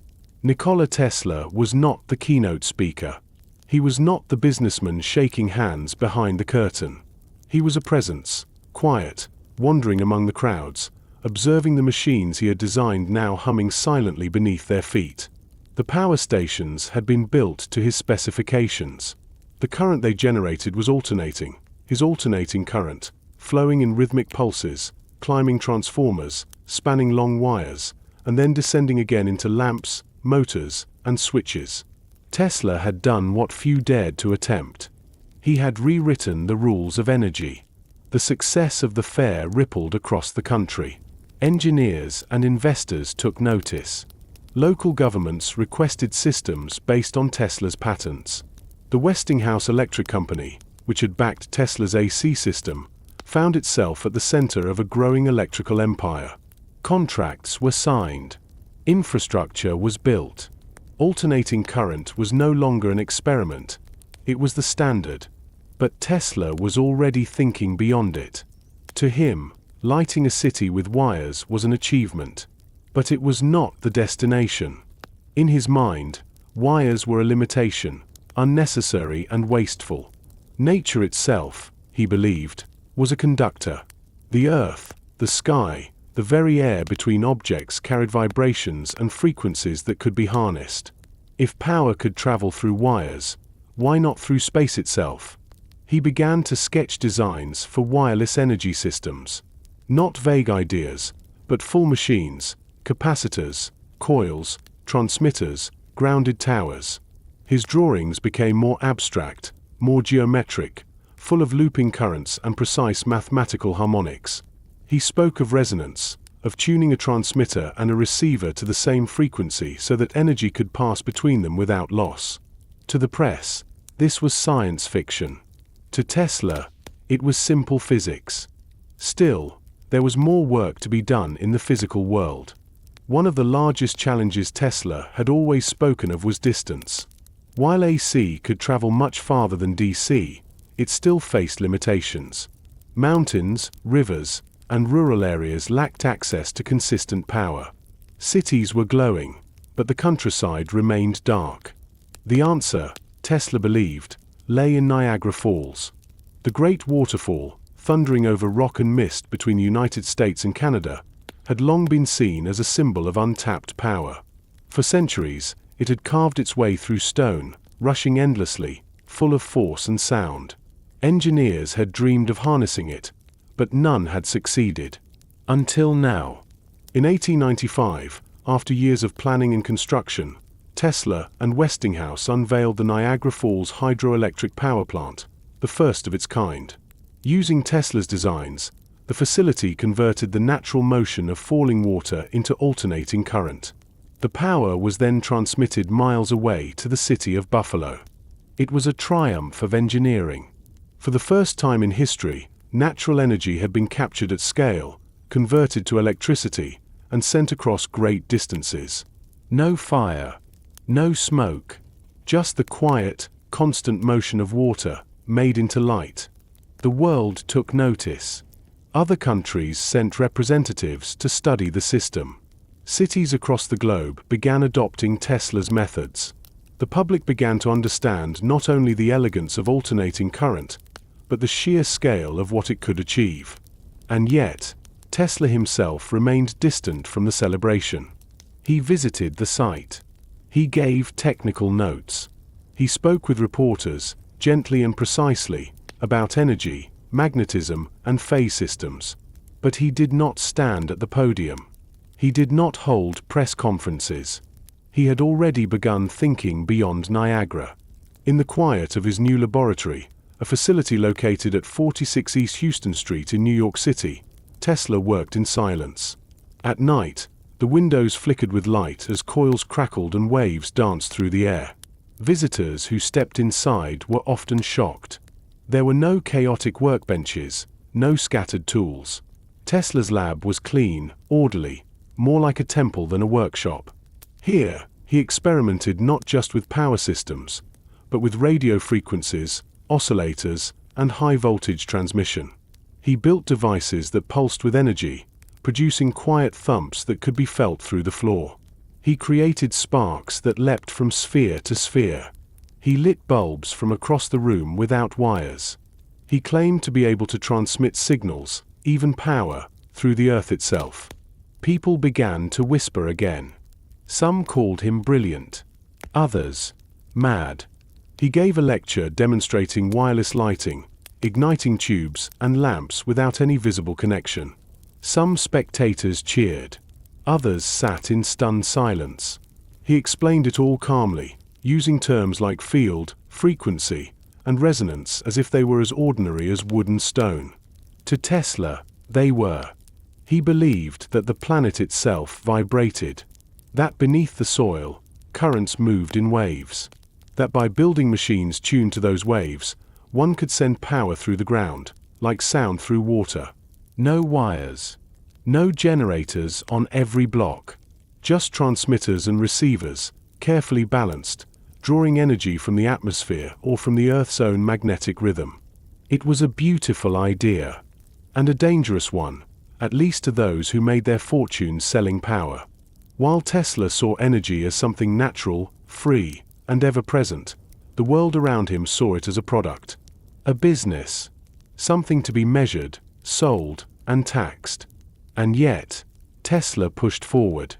Nikola Tesla was not the keynote speaker. He was not the businessman shaking hands behind the curtain. He was a presence, quiet, wandering among the crowds, observing the machines he had designed now humming silently beneath their feet. The power stations had been built to his specifications. The current they generated was alternating, his alternating current, flowing in rhythmic pulses, climbing transformers, spanning long wires, and then descending again into lamps, motors, and switches. Tesla had done what few dared to attempt. He had rewritten the rules of energy. The success of the fair rippled across the country. Engineers and investors took notice. Local governments requested systems based on Tesla's patents. The Westinghouse Electric Company, which had backed Tesla's AC system, found itself at the center of a growing electrical empire. Contracts were signed. Infrastructure was built. Alternating current was no longer an experiment. It was the standard. But Tesla was already thinking beyond it. To him, lighting a city with wires was an achievement. But it was not the destination. In his mind, wires were a limitation, unnecessary and wasteful. Nature itself, he believed, was a conductor. The earth, the sky, the very air between objects carried vibrations and frequencies that could be harnessed. If power could travel through wires, why not through space itself? He began to sketch designs for wireless energy systems. Not vague ideas, but full machines, capacitors, coils, transmitters, grounded towers. His drawings became more abstract, more geometric, full of looping currents and precise mathematical harmonics. He spoke of resonance, of tuning a transmitter and a receiver to the same frequency so that energy could pass between them without loss. To the press, this was science fiction. To Tesla, it was simple physics. Still, there was more work to be done in the physical world. One of the largest challenges Tesla had always spoken of was distance. While AC could travel much farther than DC, it still faced limitations. Mountains, rivers, and rural areas lacked access to consistent power. Cities were glowing, but the countryside remained dark. The answer, Tesla believed, lay in Niagara Falls. The great waterfall, thundering over rock and mist between the United States and Canada, had long been seen as a symbol of untapped power. For centuries, it had carved its way through stone, rushing endlessly, full of force and sound. Engineers had dreamed of harnessing it, but none had succeeded. Until now. In 1895, after years of planning and construction, Tesla and Westinghouse unveiled the Niagara Falls hydroelectric power plant, the first of its kind. Using Tesla's designs, the facility converted the natural motion of falling water into alternating current. The power was then transmitted miles away to the city of Buffalo. It was a triumph of engineering. For the first time in history, natural energy had been captured at scale, converted to electricity, and sent across great distances. No fire, no smoke, just the quiet, constant motion of water, made into light. The world took notice. Other countries sent representatives to study the system. Cities across the globe began adopting Tesla's methods. The public began to understand not only the elegance of alternating current, but the sheer scale of what it could achieve. And yet, Tesla himself remained distant from the celebration. He visited the site. He gave technical notes. He spoke with reporters, gently and precisely, about energy, magnetism, and phase systems. But he did not stand at the podium. He did not hold press conferences. He had already begun thinking beyond Niagara. In the quiet of his new laboratory, a facility located at 46 East Houston Street in New York City, Tesla worked in silence. At night, the windows flickered with light as coils crackled and waves danced through the air. Visitors who stepped inside were often shocked. There were no chaotic workbenches, no scattered tools. Tesla's lab was clean, orderly, more like a temple than a workshop. Here, he experimented not just with power systems, but with radio frequencies, oscillators, and high-voltage transmission. He built devices that pulsed with energy, producing quiet thumps that could be felt through the floor. He created sparks that leapt from sphere to sphere. He lit bulbs from across the room without wires. He claimed to be able to transmit signals, even power, through the earth itself. People began to whisper again. Some called him brilliant. Others, mad. He gave a lecture demonstrating wireless lighting, igniting tubes and lamps without any visible connection. Some spectators cheered. Others sat in stunned silence. He explained it all calmly, using terms like field, frequency, and resonance as if they were as ordinary as wood and stone. To Tesla, they were. He believed that the planet itself vibrated, that beneath the soil, currents moved in waves, that by building machines tuned to those waves, one could send power through the ground, like sound through water. No wires. No generators on every block. Just transmitters and receivers, carefully balanced, drawing energy from the atmosphere or from the Earth's own magnetic rhythm. It was a beautiful idea, and a dangerous one, at least to those who made their fortunes selling power. While Tesla saw energy as something natural, free, and ever-present, the world around him saw it as a product. A business. Something to be measured, sold, and taxed. And yet, Tesla pushed forward.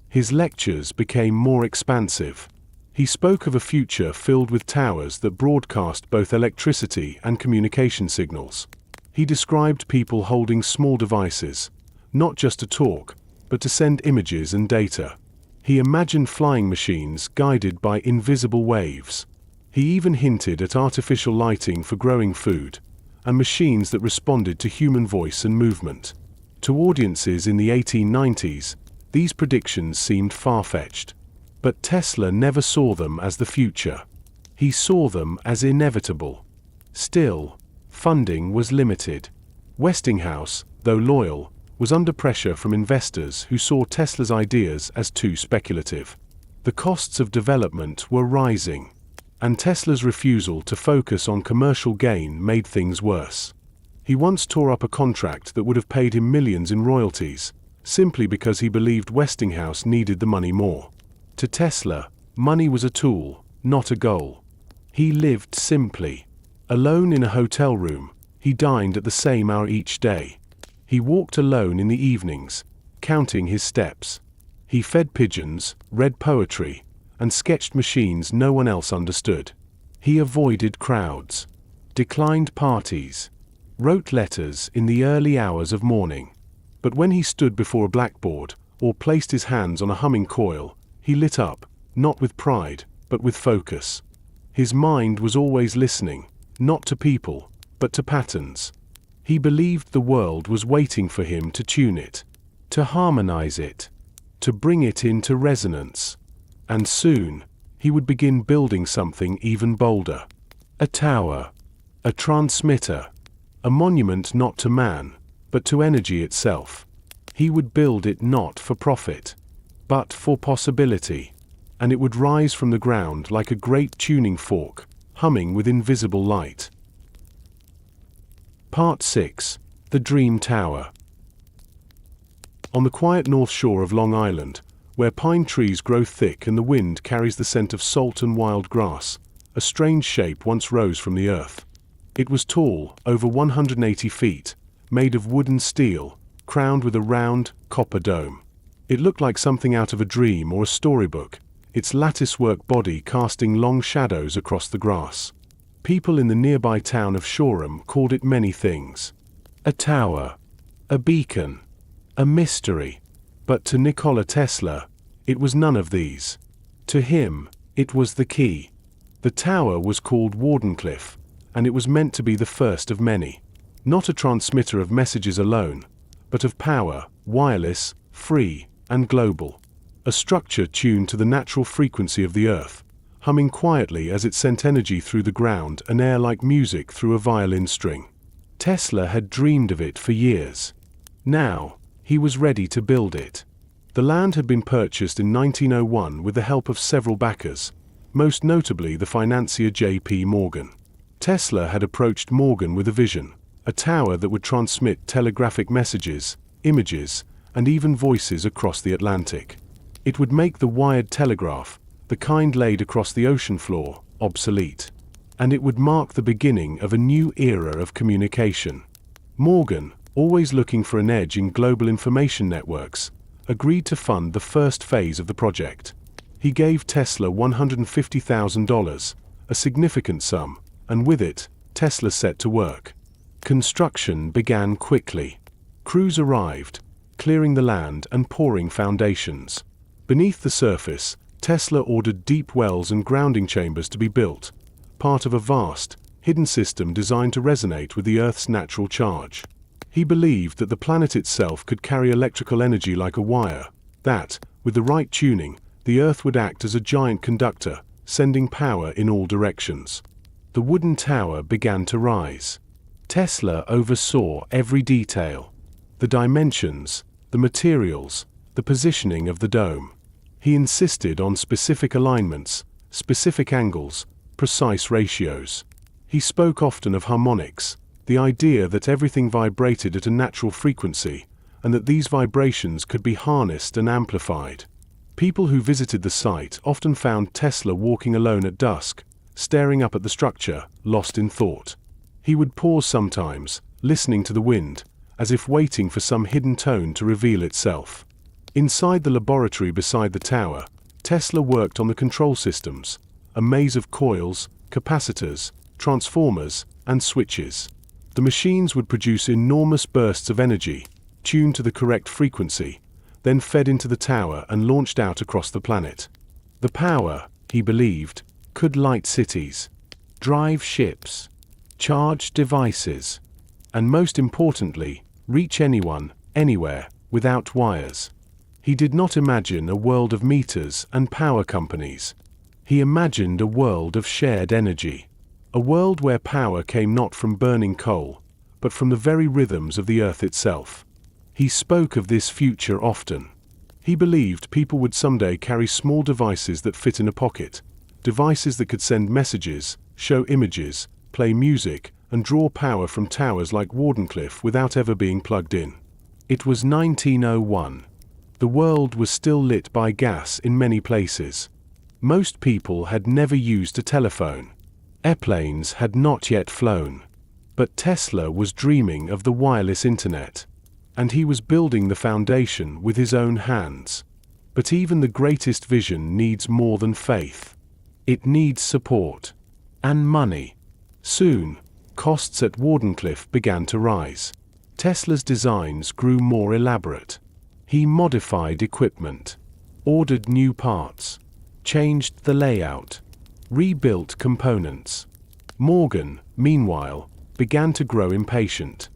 His lectures became more expansive. He spoke of a future filled with towers that broadcast both electricity and communication signals. He described people holding small devices, not just to talk, but to send images and data. He imagined flying machines guided by invisible waves. He even hinted at artificial lighting for growing food, and machines that responded to human voice and movement. To audiences in the 1890s, these predictions seemed far-fetched. But Tesla never saw them as the future. He saw them as inevitable. Still, funding was limited. Westinghouse, though loyal, was under pressure from investors who saw Tesla's ideas as too speculative. The costs of development were rising, and Tesla's refusal to focus on commercial gain made things worse. He once tore up a contract that would have paid him millions in royalties, simply because he believed Westinghouse needed the money more. To Tesla, money was a tool, not a goal. He lived simply. Alone in a hotel room, he dined at the same hour each day. He walked alone in the evenings, counting his steps. He fed pigeons, read poetry, and sketched machines no one else understood. He avoided crowds, declined parties, wrote letters in the early hours of morning. But when he stood before a blackboard, or placed his hands on a humming coil, he lit up, not with pride, but with focus. His mind was always listening, not to people, but to patterns. He believed the world was waiting for him to tune it, to harmonize it, to bring it into resonance. And soon, he would begin building something even bolder. A tower, a transmitter, a monument not to man, but to energy itself. He would build it not for profit, but for possibility, and it would rise from the ground like a great tuning fork, humming with invisible light. Part 6. The Dream Tower. On the quiet north shore of Long Island, where pine trees grow thick and the wind carries the scent of salt and wild grass, a strange shape once rose from the earth. It was tall, over 180 feet, made of wood and steel, crowned with a round, copper dome. It looked like something out of a dream or a storybook, its latticework body casting long shadows across the grass. People in the nearby town of Shoreham called it many things. A tower, a beacon, a mystery. But to Nikola Tesla, it was none of these. To him, it was the key. The tower was called Wardenclyffe, and it was meant to be the first of many. Not a transmitter of messages alone, but of power, wireless, free, and global. A structure tuned to the natural frequency of the Earth, humming quietly as it sent energy through the ground and air like music through a violin string. Tesla had dreamed of it for years. Now, he was ready to build it. The land had been purchased in 1901 with the help of several backers, most notably the financier J.P. Morgan. Tesla had approached Morgan with a vision, a tower that would transmit telegraphic messages, images, and even voices across the Atlantic. It would make the wired telegraph, the kind laid across the ocean floor, obsolete. And it would mark the beginning of a new era of communication. Morgan, always looking for an edge in global information networks, agreed to fund the first phase of the project. He gave Tesla $150,000, a significant sum, and with it, Tesla set to work. Construction began quickly. Crews arrived, clearing the land and pouring foundations. Beneath the surface, Tesla ordered deep wells and grounding chambers to be built, part of a vast, hidden system designed to resonate with the Earth's natural charge. He believed that the planet itself could carry electrical energy like a wire, that, with the right tuning, the Earth would act as a giant conductor, sending power in all directions. The wooden tower began to rise. Tesla oversaw every detail: the dimensions, the materials, the positioning of the dome. He insisted on specific alignments, specific angles, precise ratios. He spoke often of harmonics, the idea that everything vibrated at a natural frequency, and that these vibrations could be harnessed and amplified. People who visited the site often found Tesla walking alone at dusk, staring up at the structure, lost in thought. He would pause sometimes, listening to the wind, as if waiting for some hidden tone to reveal itself. Inside the laboratory beside the tower, Tesla worked on the control systems, a maze of coils, capacitors, transformers, and switches. The machines would produce enormous bursts of energy, tuned to the correct frequency, then fed into the tower and launched out across the planet. The power, he believed, could light cities, drive ships, charge devices, and most importantly, reach anyone, anywhere, without wires. He did not imagine a world of meters and power companies. He imagined a world of shared energy. A world where power came not from burning coal, but from the very rhythms of the Earth itself. He spoke of this future often. He believed people would someday carry small devices that fit in a pocket, devices that could send messages, show images, play music, and draw power from towers like Wardenclyffe without ever being plugged in. It was 1901. The world was still lit by gas in many places. Most people had never used a telephone. Airplanes had not yet flown. But Tesla was dreaming of the wireless internet. And he was building the foundation with his own hands. But even the greatest vision needs more than faith. It needs support. And money. Soon, costs at Wardenclyffe began to rise. Tesla's designs grew more elaborate. He modified equipment, ordered new parts, changed the layout, rebuilt components. Morgan, meanwhile, began to grow impatient.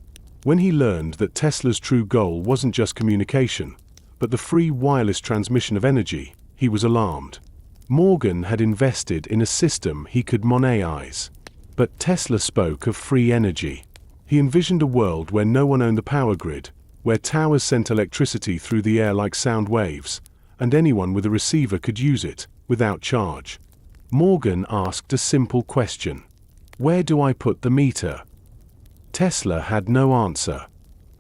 When he learned that Tesla's true goal wasn't just communication, but the free wireless transmission of energy, he was alarmed. Morgan had invested in a system he could monetize. But Tesla spoke of free energy. He envisioned a world where no one owned the power grid, where towers sent electricity through the air like sound waves, and anyone with a receiver could use it, without charge. Morgan asked a simple question. Where do I put the meter? Tesla had no answer,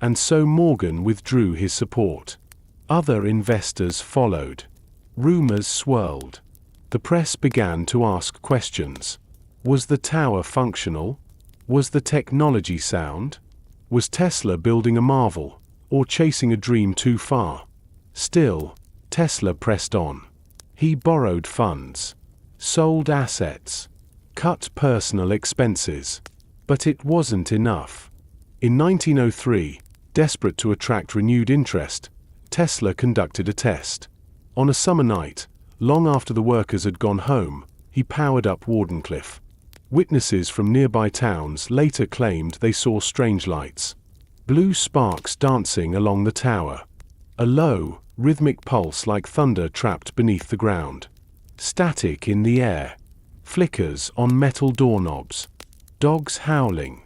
and so Morgan withdrew his support. Other investors followed. Rumors swirled. The press began to ask questions. Was the tower functional? Was the technology sound? Was Tesla building a marvel, or chasing a dream too far? Still, Tesla pressed on. He borrowed funds, sold assets, cut personal expenses. But it wasn't enough. In 1903, desperate to attract renewed interest, Tesla conducted a test. On a summer night, long after the workers had gone home, he powered up Wardenclyffe. Witnesses from nearby towns later claimed they saw strange lights. Blue sparks dancing along the tower. A low, rhythmic pulse like thunder trapped beneath the ground. Static in the air. Flickers on metal doorknobs. Dogs howling.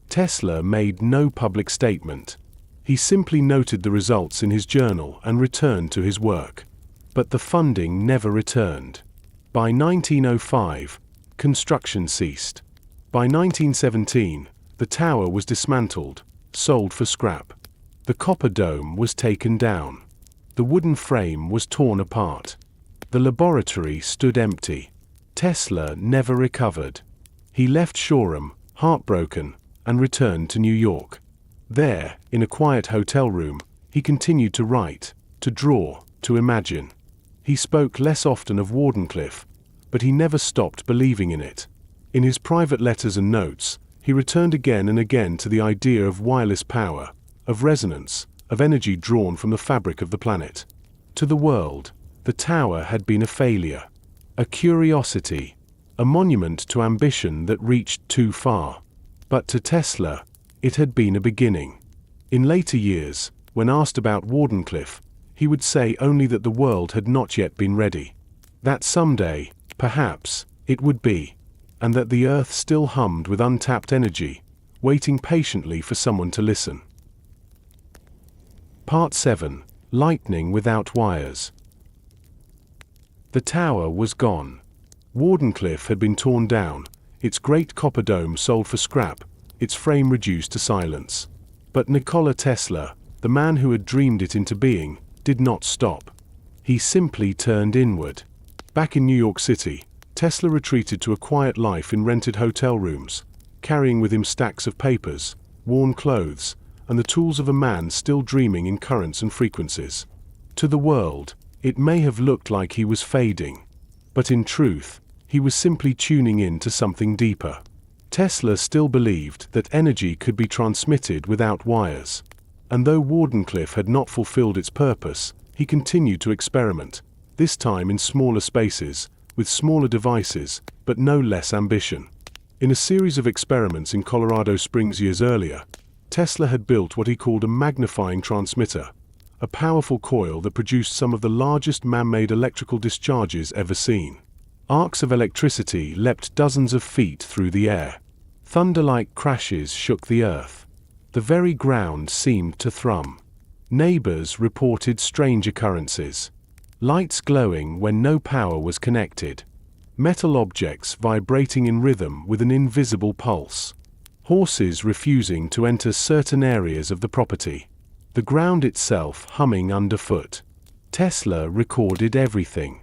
Tesla made no public statement. He simply noted the results in his journal and returned to his work. But the funding never returned. By 1905, construction ceased. By 1917, the tower was dismantled, sold for scrap. The copper dome was taken down. The wooden frame was torn apart. The laboratory stood empty. Tesla never recovered. He left Shoreham, heartbroken, and returned to New York. There, in a quiet hotel room, he continued to write, to draw, to imagine. He spoke less often of Wardenclyffe, but he never stopped believing in it. In his private letters and notes, he returned again and again to the idea of wireless power, of resonance, of energy drawn from the fabric of the planet. To the world, the tower had been a failure, a curiosity, a monument to ambition that reached too far. But to Tesla, it had been a beginning. In later years, when asked about Wardenclyffe, he would say only that the world had not yet been ready. That someday, perhaps, it would be, and that the earth still hummed with untapped energy, waiting patiently for someone to listen. Part 7. Lightning without wires. The tower was gone. Wardenclyffe had been torn down, its great copper dome sold for scrap, its frame reduced to silence. But Nikola Tesla, the man who had dreamed it into being, did not stop. He simply turned inward. Back in New York City, Tesla retreated to a quiet life in rented hotel rooms, carrying with him stacks of papers, worn clothes, and the tools of a man still dreaming in currents and frequencies. To the world, it may have looked like he was fading, but in truth, he was simply tuning in to something deeper. Tesla still believed that energy could be transmitted without wires. And though Wardenclyffe had not fulfilled its purpose, he continued to experiment, this time in smaller spaces, with smaller devices, but no less ambition. In a series of experiments in Colorado Springs years earlier, Tesla had built what he called a magnifying transmitter, a powerful coil that produced some of the largest man-made electrical discharges ever seen. Arcs of electricity leapt dozens of feet through the air. Thunder-like crashes shook the earth. The very ground seemed to thrum. Neighbors reported strange occurrences. Lights glowing when no power was connected. Metal objects vibrating in rhythm with an invisible pulse. Horses refusing to enter certain areas of the property. The ground itself humming underfoot. Tesla recorded everything.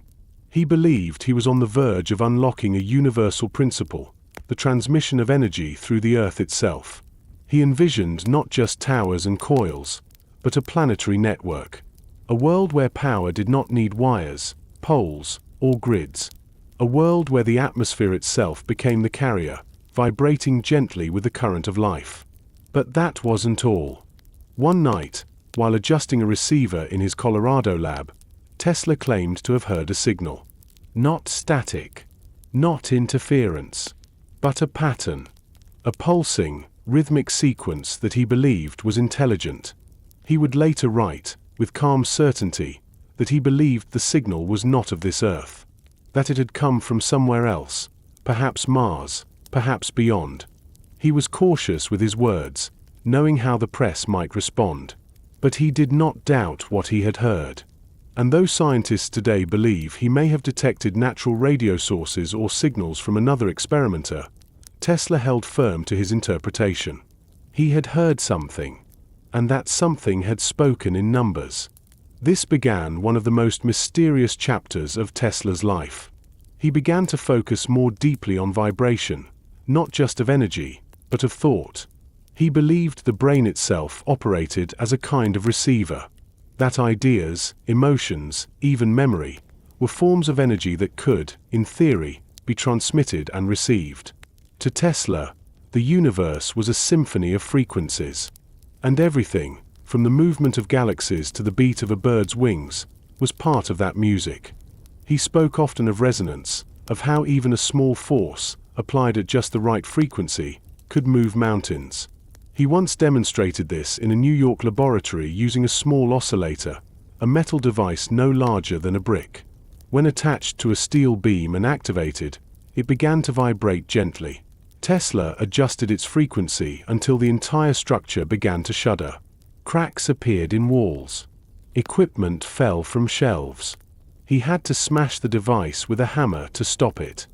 He believed he was on the verge of unlocking a universal principle, the transmission of energy through the earth itself. He envisioned not just towers and coils, but a planetary network. A world where power did not need wires, poles, or grids. A world where the atmosphere itself became the carrier, vibrating gently with the current of life. But that wasn't all. One night, while adjusting a receiver in his Colorado lab, Tesla claimed to have heard a signal. Not static, not interference, but a pattern. A pulsing, rhythmic sequence that he believed was intelligent. He would later write, with calm certainty, that he believed the signal was not of this earth, that it had come from somewhere else, perhaps Mars, perhaps beyond. He was cautious with his words, knowing how the press might respond. But he did not doubt what he had heard. And though scientists today believe he may have detected natural radio sources or signals from another experimenter, Tesla held firm to his interpretation. He had heard something, and that something had spoken in numbers. This began one of the most mysterious chapters of Tesla's life. He began to focus more deeply on vibration, not just of energy, but of thought. He believed the brain itself operated as a kind of receiver, that ideas, emotions, even memory, were forms of energy that could, in theory, be transmitted and received. To Tesla, the universe was a symphony of frequencies, and everything, from the movement of galaxies to the beat of a bird's wings, was part of that music. He spoke often of resonance, of how even a small force, applied at just the right frequency, could move mountains. He once demonstrated this in a New York laboratory using a small oscillator, a metal device no larger than a brick. When attached to a steel beam and activated, it began to vibrate gently. Tesla adjusted its frequency until the entire structure began to shudder. Cracks appeared in walls. Equipment fell from shelves. He had to smash the device with a hammer to stop it.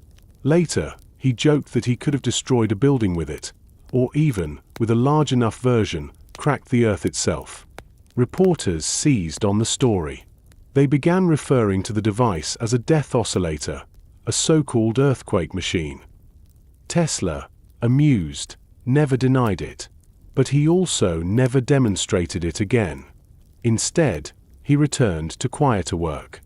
Later, he joked that he could have destroyed a building with it, or even, with a large enough version, cracked the earth itself. Reporters seized on the story. They began referring to the device as a death oscillator, a so-called earthquake machine. Tesla, amused, never denied it, but he also never demonstrated it again. Instead, he returned to quieter work.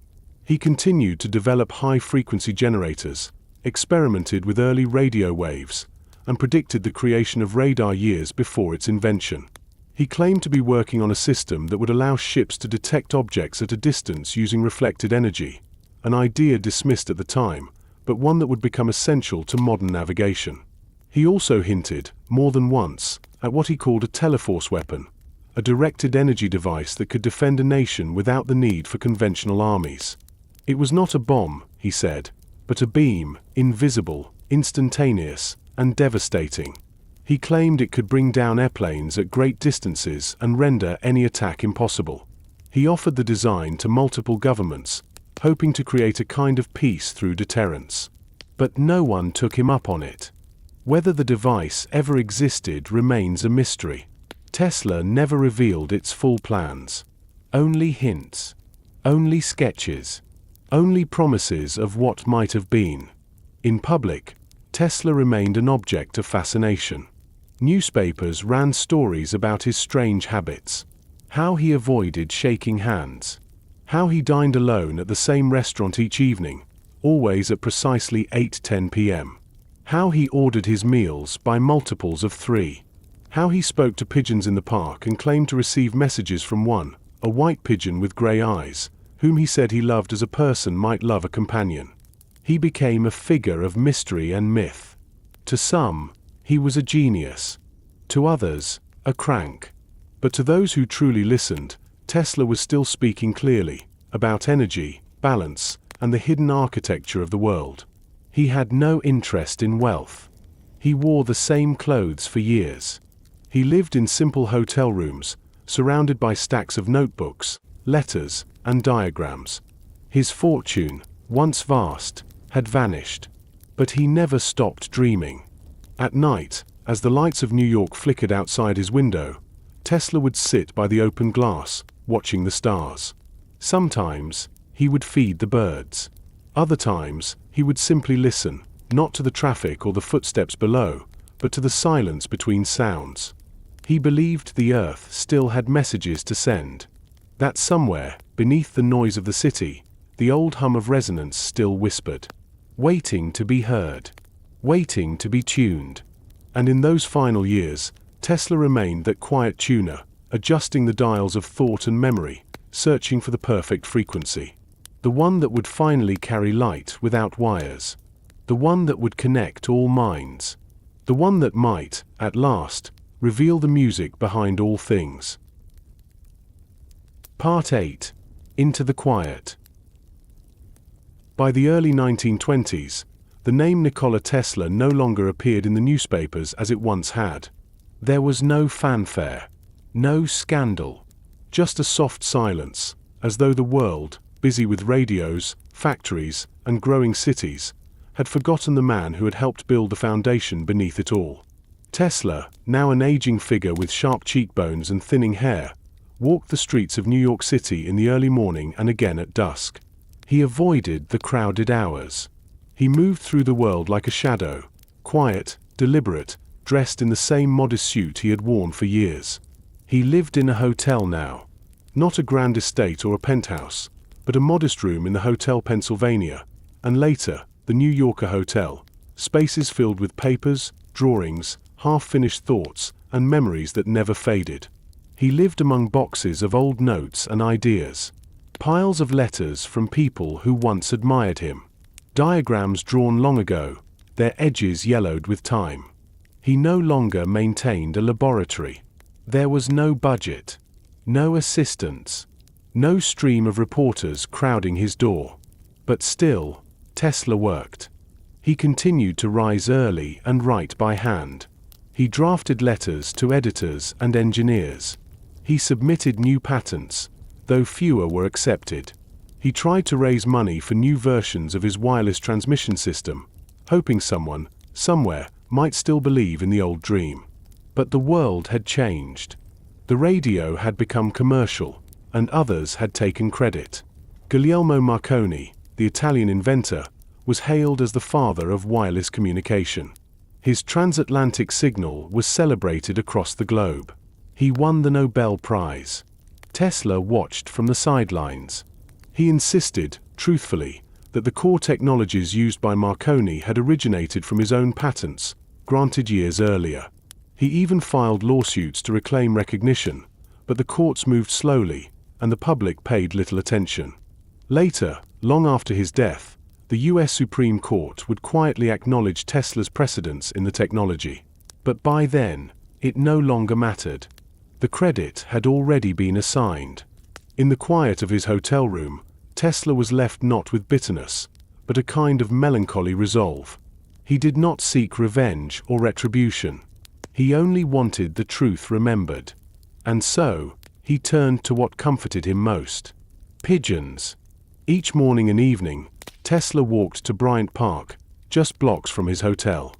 He continued to develop high-frequency generators, experimented with early radio waves, and predicted the creation of radar years before its invention. He claimed to be working on a system that would allow ships to detect objects at a distance using reflected energy, an idea dismissed at the time, but one that would become essential to modern navigation. He also hinted, more than once, at what he called a teleforce weapon, a directed energy device that could defend a nation without the need for conventional armies. It was not a bomb, he said, but a beam, invisible, instantaneous, and devastating. He claimed it could bring down airplanes at great distances and render any attack impossible. He offered the design to multiple governments, hoping to create a kind of peace through deterrence. But no one took him up on it. Whether the device ever existed remains a mystery. Tesla never revealed its full plans. Only hints. Only sketches. Only promises of what might have been. In public, Tesla remained an object of fascination. Newspapers ran stories about his strange habits. How he avoided shaking hands. How he dined alone at the same restaurant each evening, always at precisely 8:10 p.m. How he ordered his meals by multiples of 3. How he spoke to pigeons in the park and claimed to receive messages from one, a white pigeon with grey eyes, whom he said he loved as a person might love a companion. He became a figure of mystery and myth. To some, he was a genius. To others, a crank. But to those who truly listened, Tesla was still speaking clearly about energy, balance, and the hidden architecture of the world. He had no interest in wealth. He wore the same clothes for years. He lived in simple hotel rooms, surrounded by stacks of notebooks, letters, and diagrams. His fortune, once vast, had vanished. But he never stopped dreaming. At night, as the lights of New York flickered outside his window, Tesla would sit by the open glass, watching the stars. Sometimes, he would feed the birds. Other times, he would simply listen, not to the traffic or the footsteps below, but to the silence between sounds. He believed the earth still had messages to send. That somewhere, beneath the noise of the city, the old hum of resonance still whispered, waiting to be heard, waiting to be tuned. And in those final years, Tesla remained that quiet tuner, adjusting the dials of thought and memory, searching for the perfect frequency. The one that would finally carry light without wires. The one that would connect all minds. The one that might, at last, reveal the music behind all things. Part 8. Into the Quiet. By the early 1920s, the name Nikola Tesla no longer appeared in the newspapers as it once had. There was no fanfare, no scandal, just a soft silence, as though the world, busy with radios, factories, and growing cities, had forgotten the man who had helped build the foundation beneath it all. Tesla, now an aging figure with sharp cheekbones and thinning hair, walked the streets of New York City in the early morning and again at dusk. He avoided the crowded hours. He moved through the world like a shadow, quiet, deliberate, dressed in the same modest suit he had worn for years. He lived in a hotel now. Not a grand estate or a penthouse, but a modest room in the Hotel Pennsylvania, and later, the New Yorker Hotel, spaces filled with papers, drawings, half-finished thoughts, and memories that never faded. He lived among boxes of old notes and ideas, piles of letters from people who once admired him, diagrams drawn long ago, their edges yellowed with time. He no longer maintained a laboratory. There was no budget, no assistants, no stream of reporters crowding his door. But still, Tesla worked. He continued to rise early and write by hand. He drafted letters to editors and engineers. He submitted new patents, though fewer were accepted. He tried to raise money for new versions of his wireless transmission system, hoping someone, somewhere, might still believe in the old dream. But the world had changed. The radio had become commercial, and others had taken credit. Guglielmo Marconi, the Italian inventor, was hailed as the father of wireless communication. His transatlantic signal was celebrated across the globe. He won the Nobel Prize. Tesla watched from the sidelines. He insisted, truthfully, that the core technologies used by Marconi had originated from his own patents, granted years earlier. He even filed lawsuits to reclaim recognition, but the courts moved slowly, and the public paid little attention. Later, long after his death, the US Supreme Court would quietly acknowledge Tesla's precedence in the technology. But by then, it no longer mattered. The credit had already been assigned. In the quiet of his hotel room, Tesla was left not with bitterness, but a kind of melancholy resolve. He did not seek revenge or retribution. He only wanted the truth remembered. And so, he turned to what comforted him most: pigeons. Each morning and evening, Tesla walked to Bryant Park, just blocks from his hotel.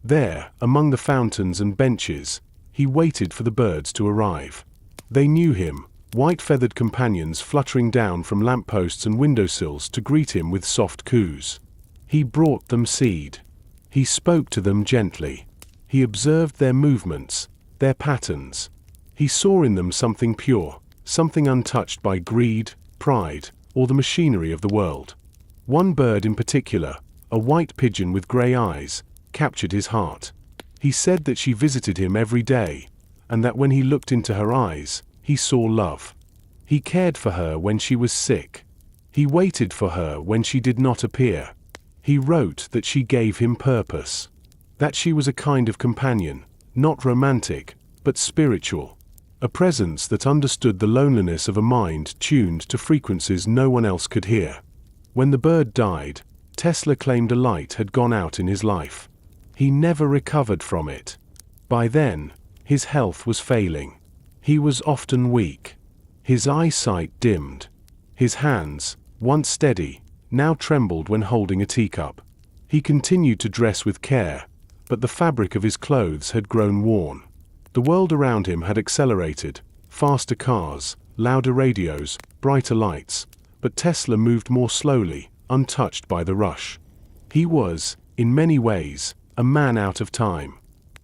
There, among the fountains and benches, he waited for the birds to arrive. They knew him, white-feathered companions fluttering down from lampposts and windowsills to greet him with soft coos. He brought them seed. He spoke to them gently. He observed their movements, their patterns. He saw in them something pure, something untouched by greed, pride, or the machinery of the world. One bird in particular, a white pigeon with gray eyes, captured his heart. He said that she visited him every day, and that when he looked into her eyes, he saw love. He cared for her when she was sick. He waited for her when she did not appear. He wrote that she gave him purpose, that she was a kind of companion, not romantic, but spiritual, a presence that understood the loneliness of a mind tuned to frequencies no one else could hear. When the bird died, Tesla claimed a light had gone out in his life. He never recovered from it. By then, his health was failing. He was often weak. His eyesight dimmed. His hands, once steady, now trembled when holding a teacup. He continued to dress with care, but the fabric of his clothes had grown worn. The world around him had accelerated: faster cars, louder radios, brighter lights, but Tesla moved more slowly, untouched by the rush. He was, in many ways, a man out of time.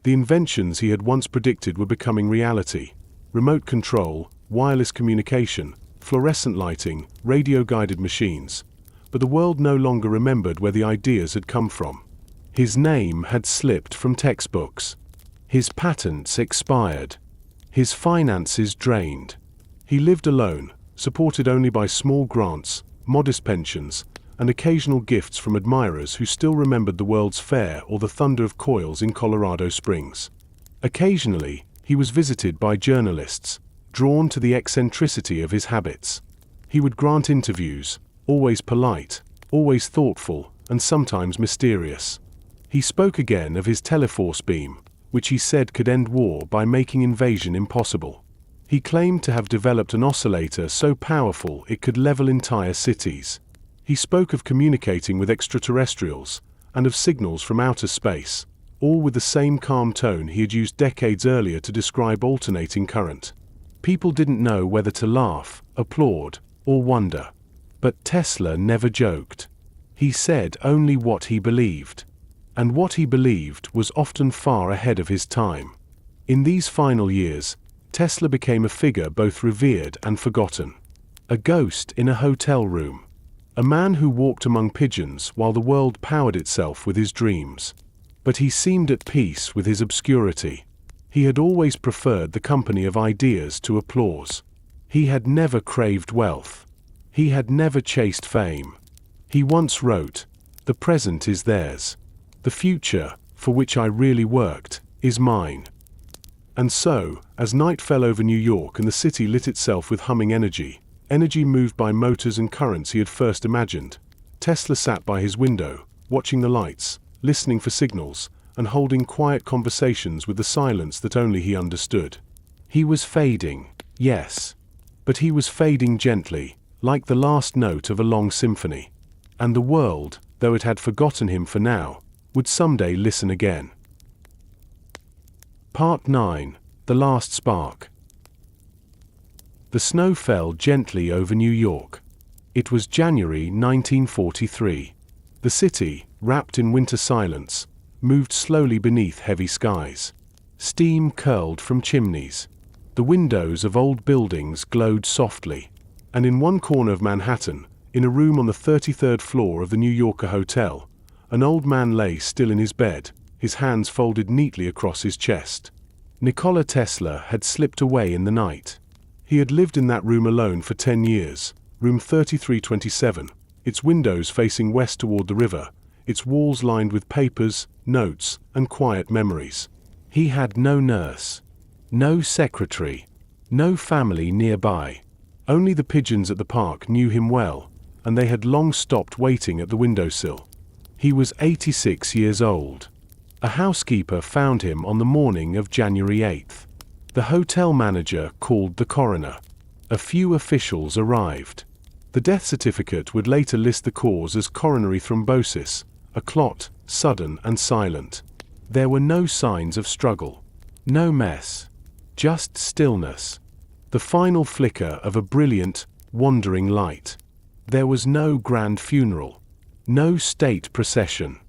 The inventions he had once predicted were becoming reality: remote control, wireless communication, fluorescent lighting, radio-guided machines. But the world no longer remembered where the ideas had come from. His name had slipped from textbooks. His patents expired. His finances drained. He lived alone, supported only by small grants, modest pensions, and occasional gifts from admirers who still remembered the World's Fair or the thunder of coils in Colorado Springs. Occasionally, he was visited by journalists, drawn to the eccentricity of his habits. He would grant interviews, always polite, always thoughtful, and sometimes mysterious. He spoke again of his Teleforce beam, which he said could end war by making invasion impossible. He claimed to have developed an oscillator so powerful it could level entire cities. He spoke of communicating with extraterrestrials, and of signals from outer space, all with the same calm tone he had used decades earlier to describe alternating current. People didn't know whether to laugh, applaud, or wonder. But Tesla never joked. He said only what he believed. And what he believed was often far ahead of his time. In these final years, Tesla became a figure both revered and forgotten. A ghost in a hotel room. A man who walked among pigeons while the world powered itself with his dreams. But he seemed at peace with his obscurity. He had always preferred the company of ideas to applause. He had never craved wealth. He had never chased fame. He once wrote, "The present is theirs. The future, for which I really worked, is mine. And so, as night fell over New York and the city lit itself with humming energy moved by motors and currents he had first imagined, Tesla sat by his window, watching the lights, listening for signals, and holding quiet conversations with the silence that only he understood. He was fading, yes. But he was fading gently, like the last note of a long symphony. And the world, though it had forgotten him for now, would someday listen again. Part 9. The Last Spark. The snow fell gently over New York. It was January 1943. The city, wrapped in winter silence, moved slowly beneath heavy skies. Steam curled from chimneys. The windows of old buildings glowed softly. And in one corner of Manhattan, in a room on the 33rd floor of the New Yorker Hotel, an old man lay still in his bed, his hands folded neatly across his chest. Nikola Tesla had slipped away in the night. He had lived in that room alone for 10 years, room 3327, its windows facing west toward the river, its walls lined with papers, notes, and quiet memories. He had no nurse, no secretary, no family nearby. Only the pigeons at the park knew him well, and they had long stopped waiting at the windowsill. He was 86 years old. A housekeeper found him on the morning of January 8th. The hotel manager called the coroner. A few officials arrived. The death certificate would later list the cause as coronary thrombosis, a clot, sudden and silent. There were no signs of struggle. No mess. Just stillness. The final flicker of a brilliant, wandering light. There was no grand funeral. No state procession.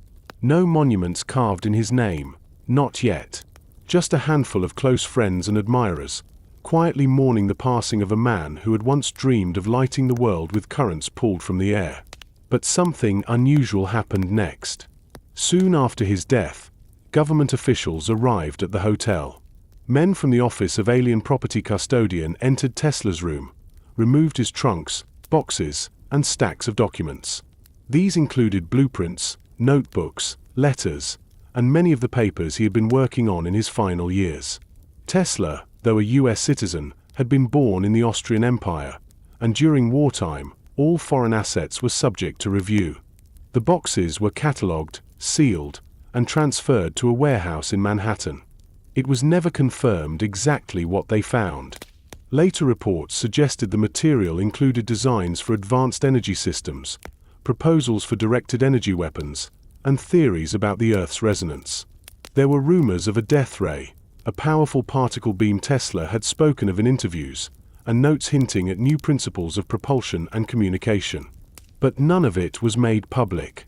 No monuments carved in his name, not yet. Just a handful of close friends and admirers, quietly mourning the passing of a man who had once dreamed of lighting the world with currents pulled from the air. But something unusual happened next. Soon after his death, government officials arrived at the hotel. Men from the Office of Alien Property Custodian entered Tesla's room, removed his trunks, boxes, and stacks of documents. These included blueprints, notebooks, letters, and many of the papers he had been working on in his final years. Tesla, though a US citizen, had been born in the Austrian Empire, and during wartime, all foreign assets were subject to review. The boxes were catalogued, sealed, and transferred to a warehouse in Manhattan. It was never confirmed exactly what they found. Later reports suggested the material included designs for advanced energy systems, proposals for directed energy weapons, and theories about the Earth's resonance. There were rumors of a death ray, a powerful particle beam Tesla had spoken of in interviews, and notes hinting at new principles of propulsion and communication. But none of it was made public.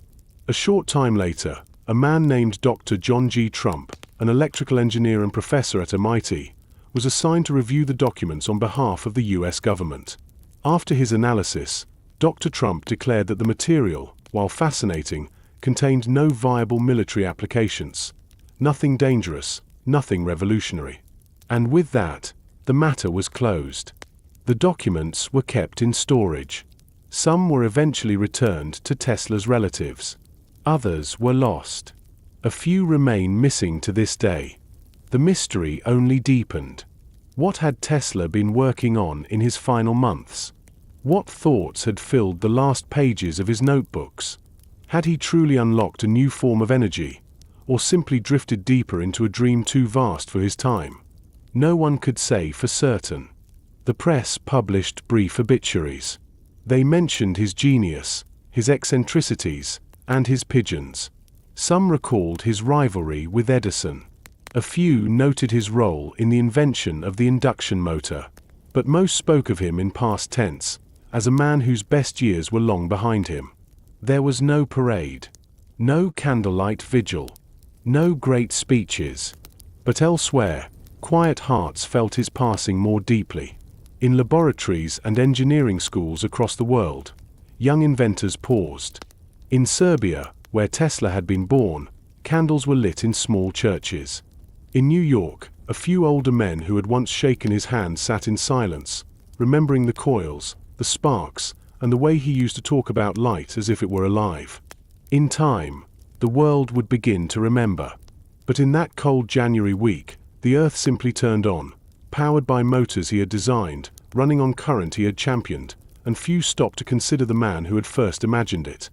A short time later, a man named Dr. John G. Trump, an electrical engineer and professor at MIT, was assigned to review the documents on behalf of the US government. After his analysis, Dr. Trump declared that the material, while fascinating, contained no viable military applications. Nothing dangerous, nothing revolutionary. And with that, the matter was closed. The documents were kept in storage. Some were eventually returned to Tesla's relatives. Others were lost. A few remain missing to this day. The mystery only deepened. What had Tesla been working on in his final months? What thoughts had filled the last pages of his notebooks? Had he truly unlocked a new form of energy, or simply drifted deeper into a dream too vast for his time? No one could say for certain. The press published brief obituaries. They mentioned his genius, his eccentricities, and his pigeons. Some recalled his rivalry with Edison. A few noted his role in the invention of the induction motor. But most spoke of him in past tense, as a man whose best years were long behind him. There was no parade, no candlelight vigil, no great speeches. But elsewhere, quiet hearts felt his passing more deeply. In laboratories and engineering schools across the world, young inventors paused. In Serbia, where Tesla had been born, candles were lit in small churches. In New York, a few older men who had once shaken his hand sat in silence, remembering the coils, the sparks, and the way he used to talk about light as if it were alive. In time, the world would begin to remember. But in that cold January week, the Earth simply turned on, powered by motors he had designed, running on current he had championed, and few stopped to consider the man who had first imagined it.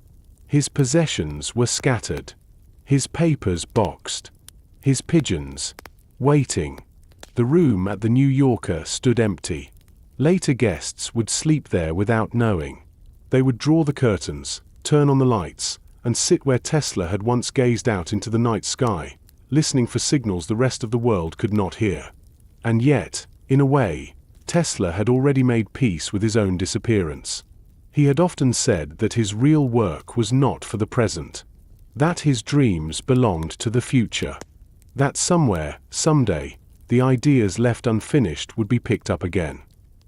His possessions were scattered, his papers boxed, his pigeons waiting. The room at the New Yorker stood empty. Later guests would sleep there without knowing. They would draw the curtains, turn on the lights, and sit where Tesla had once gazed out into the night sky, listening for signals the rest of the world could not hear. And yet, in a way, Tesla had already made peace with his own disappearance. He had often said that his real work was not for the present, that his dreams belonged to the future, that somewhere, someday, the ideas left unfinished would be picked up again.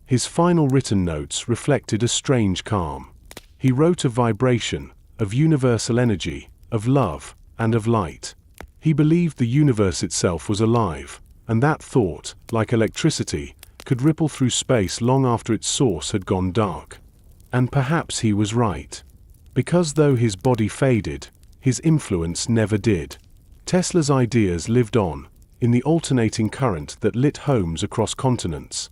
His final written notes reflected a strange calm. He wrote of vibration, of universal energy, of love, and of light. He believed the universe itself was alive, and that thought, like electricity, could ripple through space long after its source had gone dark. And perhaps he was right. Because though his body faded, his influence never did. Tesla's ideas lived on, in the alternating current that lit homes across continents,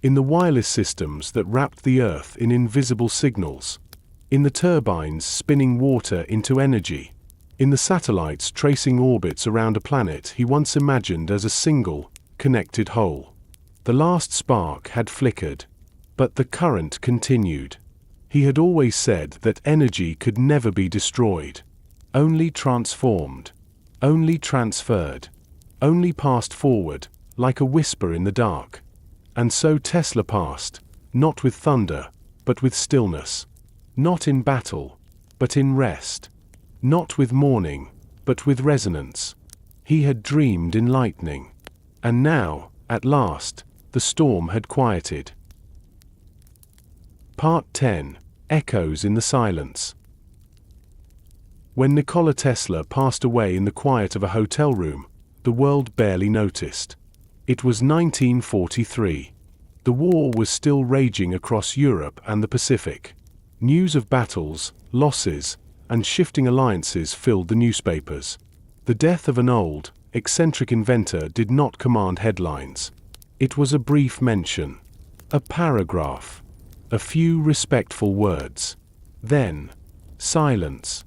in the wireless systems that wrapped the Earth in invisible signals, in the turbines spinning water into energy, in the satellites tracing orbits around a planet he once imagined as a single, connected whole. The last spark had flickered, but the current continued. He had always said that energy could never be destroyed, only transformed, only transferred, only passed forward, like a whisper in the dark. And so Tesla passed, not with thunder, but with stillness, not in battle, but in rest, not with mourning, but with resonance. He had dreamed in lightning. And now, at last, the storm had quieted. Part 10. Echoes in the Silence. When Nikola Tesla passed away in the quiet of a hotel room, the world barely noticed. It was 1943. The war was still raging across Europe and the Pacific. News of battles, losses, and shifting alliances filled the newspapers. The death of an old, eccentric inventor did not command headlines. It was a brief mention, a paragraph, a few respectful words. Then, silence.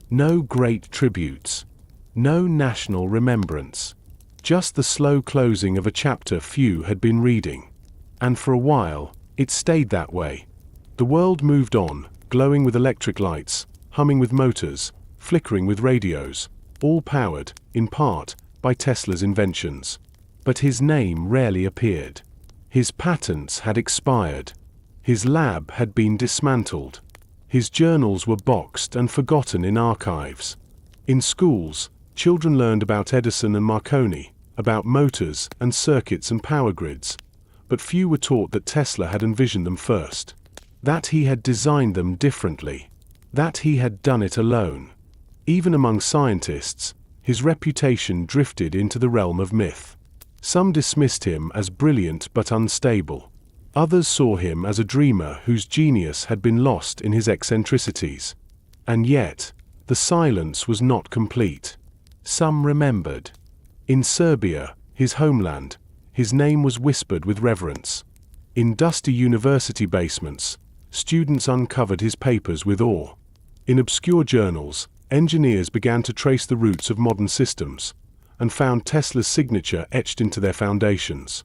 No great tributes. No national remembrance. Just the slow closing of a chapter few had been reading. And for a while, it stayed that way. The world moved on, glowing with electric lights, humming with motors, flickering with radios, all powered, in part, by Tesla's inventions. But his name rarely appeared. His patents had expired. His lab had been dismantled. His journals were boxed and forgotten in archives. In schools, children learned about Edison and Marconi, about motors and circuits and power grids, but few were taught that Tesla had envisioned them first, that he had designed them differently, that he had done it alone. Even among scientists, his reputation drifted into the realm of myth. Some dismissed him as brilliant but unstable. Others saw him as a dreamer whose genius had been lost in his eccentricities. And yet, the silence was not complete. Some remembered. In Serbia, his homeland, his name was whispered with reverence. In dusty university basements, students uncovered his papers with awe. In obscure journals, engineers began to trace the roots of modern systems, and found Tesla's signature etched into their foundations.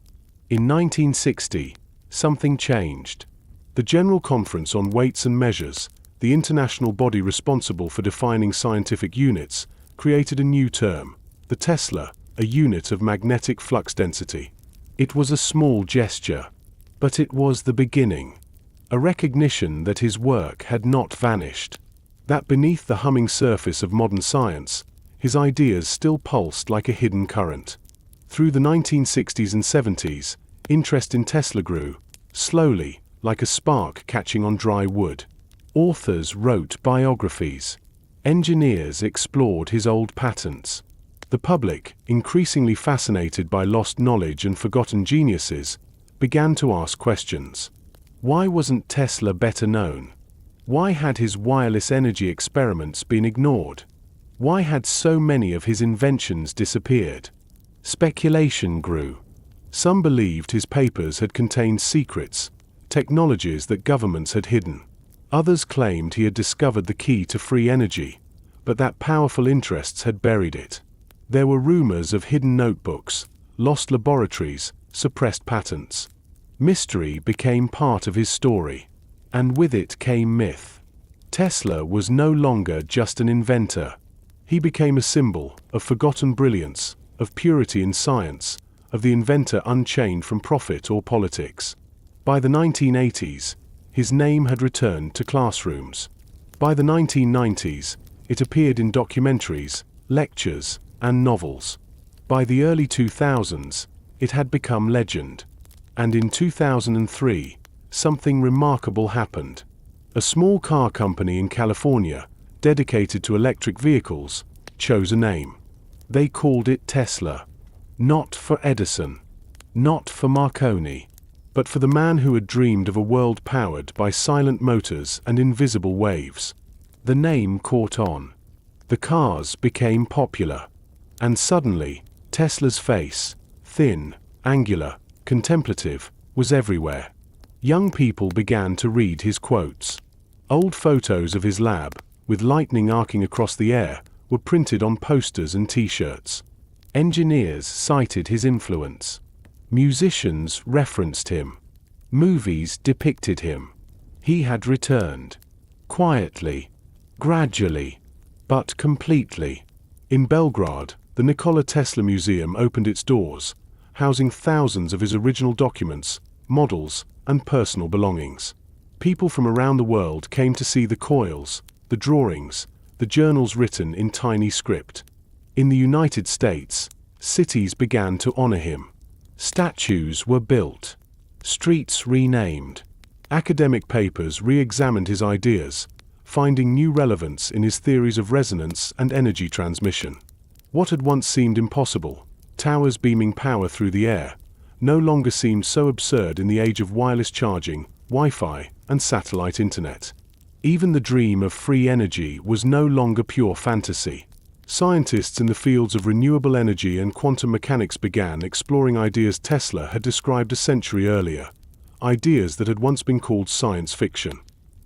In 1960, something changed. The General Conference on Weights and Measures, the international body responsible for defining scientific units, created a new term, the Tesla, a unit of magnetic flux density. It was a small gesture, but it was the beginning. A recognition that his work had not vanished, that beneath the humming surface of modern science, his ideas still pulsed like a hidden current. Through the 1960s and 70s, interest in Tesla grew, slowly, like a spark catching on dry wood. Authors wrote biographies. Engineers explored his old patents. The public, increasingly fascinated by lost knowledge and forgotten geniuses, began to ask questions. Why wasn't Tesla better known? Why had his wireless energy experiments been ignored? Why had so many of his inventions disappeared? Speculation grew. Some believed his papers had contained secrets, technologies that governments had hidden. Others claimed he had discovered the key to free energy, but that powerful interests had buried it. There were rumors of hidden notebooks, lost laboratories, suppressed patents. Mystery became part of his story, and with it came myth. Tesla was no longer just an inventor. He became a symbol of forgotten brilliance, of purity in science, of the inventor unchained from profit or politics. By the 1980s, his name had returned to classrooms. By the 1990s, it appeared in documentaries, lectures, and novels. By the early 2000s, it had become legend. And in 2003, something remarkable happened. A small car company in California, dedicated to electric vehicles, chose a name. They called it Tesla. Not for Edison, not for Marconi, but for the man who had dreamed of a world powered by silent motors and invisible waves. The name caught on. The cars became popular. And suddenly, Tesla's face, thin, angular, contemplative, was everywhere. Young people began to read his quotes. Old photos of his lab, with lightning arcing across the air, were printed on posters and t-shirts. Engineers cited his influence. Musicians referenced him. Movies depicted him. He had returned. Quietly, gradually, but completely. In Belgrade, the Nikola Tesla Museum opened its doors, housing thousands of his original documents, models, and personal belongings. People from around the world came to see the coils, the drawings, the journals written in tiny script. In the United States, cities began to honor him. Statues were built. Streets renamed. Academic papers re-examined his ideas, finding new relevance in his theories of resonance and energy transmission. What had once seemed impossible, towers beaming power through the air, no longer seemed so absurd in the age of wireless charging, Wi-Fi, and satellite internet. Even the dream of free energy was no longer pure fantasy. Scientists in the fields of renewable energy and quantum mechanics began exploring ideas Tesla had described a century earlier, ideas that had once been called science fiction.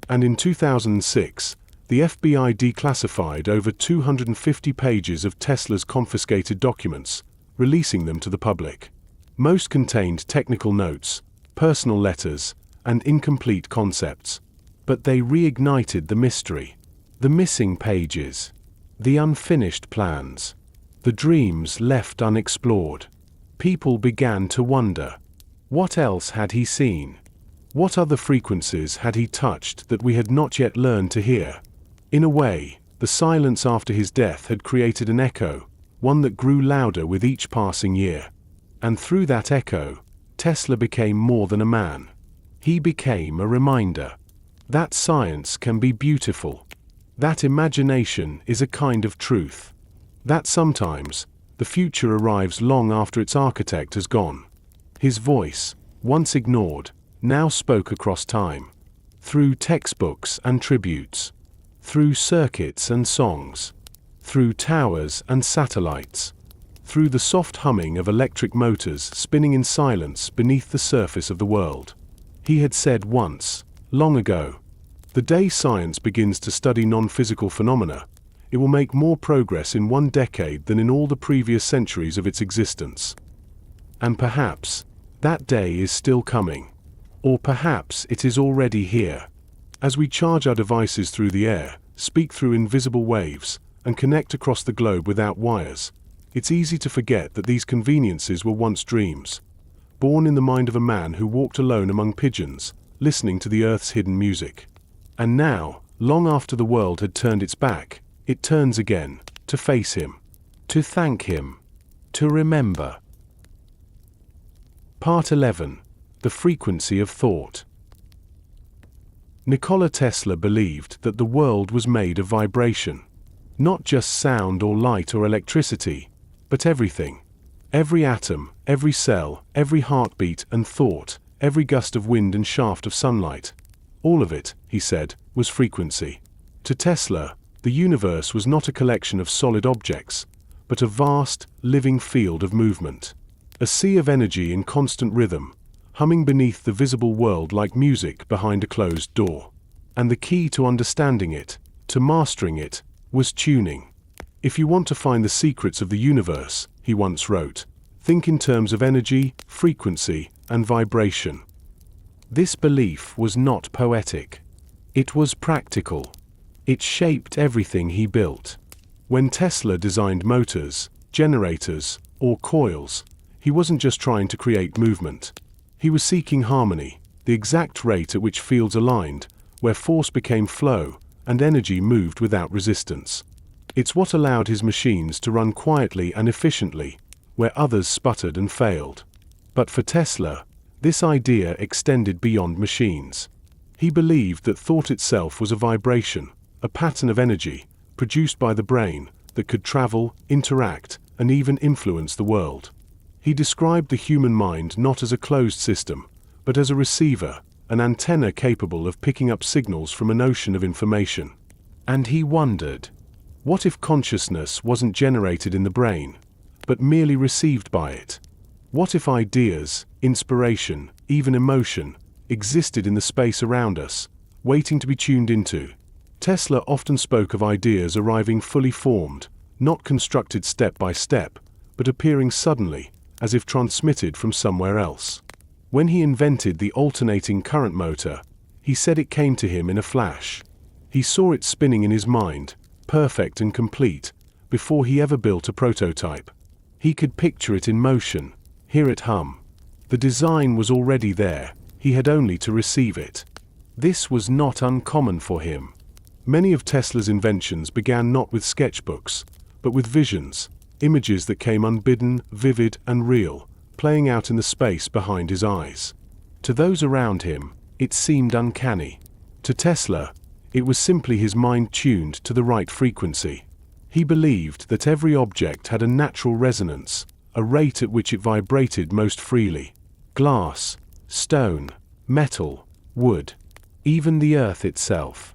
And in 2006, the FBI declassified over 250 pages of Tesla's confiscated documents, releasing them to the public. Most contained technical notes, personal letters, and incomplete concepts. But they reignited the mystery. The missing pages. The unfinished plans. The dreams left unexplored. People began to wonder. What else had he seen? What other frequencies had he touched that we had not yet learned to hear? In a way, the silence after his death had created an echo, one that grew louder with each passing year. And through that echo, Tesla became more than a man. He became a reminder that science can be beautiful, that imagination is a kind of truth, that sometimes the future arrives long after its architect has gone. His voice, once ignored, now spoke across time, through textbooks and tributes, through circuits and songs, through towers and satellites, through the soft humming of electric motors spinning in silence beneath the surface of the world. He had said once, long ago, the day science begins to study non-physical phenomena, it will make more progress in 1 decade than in all the previous centuries of its existence. And perhaps, that day is still coming. Or perhaps it is already here. As we charge our devices through the air, speak through invisible waves, and connect across the globe without wires, it's easy to forget that these conveniences were once dreams, born in the mind of a man who walked alone among pigeons, listening to the earth's hidden music. And now, long after the world had turned its back, it turns again, to face him, to thank him, to remember. Part 11. The Frequency of Thought. Nikola Tesla believed that the world was made of vibration. Not just sound or light or electricity, but everything. Every atom, every cell, every heartbeat and thought, every gust of wind and shaft of sunlight. All of it, he said, was frequency. To Tesla, The universe was not a collection of solid objects, but a vast, living field of movement. A sea of energy in constant rhythm, humming beneath the visible world like music behind a closed door. And the key to understanding it, to mastering it, was tuning. If you want to find the secrets of the universe, he once wrote, think in terms of energy, frequency, and vibration. This belief was not poetic. It was practical. It shaped everything he built. When Tesla designed motors, generators, or coils, he wasn't just trying to create movement. He was seeking harmony, the exact rate at which fields aligned, where force became flow, and energy moved without resistance. It's what allowed his machines to run quietly and efficiently, where others sputtered and failed. But for Tesla, this idea extended beyond machines. He believed that thought itself was a vibration, a pattern of energy, produced by the brain, that could travel, interact, and even influence the world. He described the human mind not as a closed system, but as a receiver, an antenna capable of picking up signals from an ocean of information. And he wondered, what if consciousness wasn't generated in the brain, but merely received by it? What if ideas, inspiration, even emotion, existed in the space around us, waiting to be tuned into? Tesla often spoke of ideas arriving fully formed, not constructed step by step, but appearing suddenly, as if transmitted from somewhere else. When he invented the alternating current motor, he said it came to him in a flash. He saw it spinning in his mind, perfect and complete, before he ever built a prototype. He could picture it in motion, hear it hum. The design was already there, he had only to receive it. This was not uncommon for him. Many of Tesla's inventions began not with sketchbooks, but with visions, images that came unbidden, vivid, and real, playing out in the space behind his eyes. To those around him, it seemed uncanny. To Tesla, it was simply his mind tuned to the right frequency. He believed that every object had a natural resonance, a rate at which it vibrated most freely. Glass, stone, metal, wood, even the earth itself.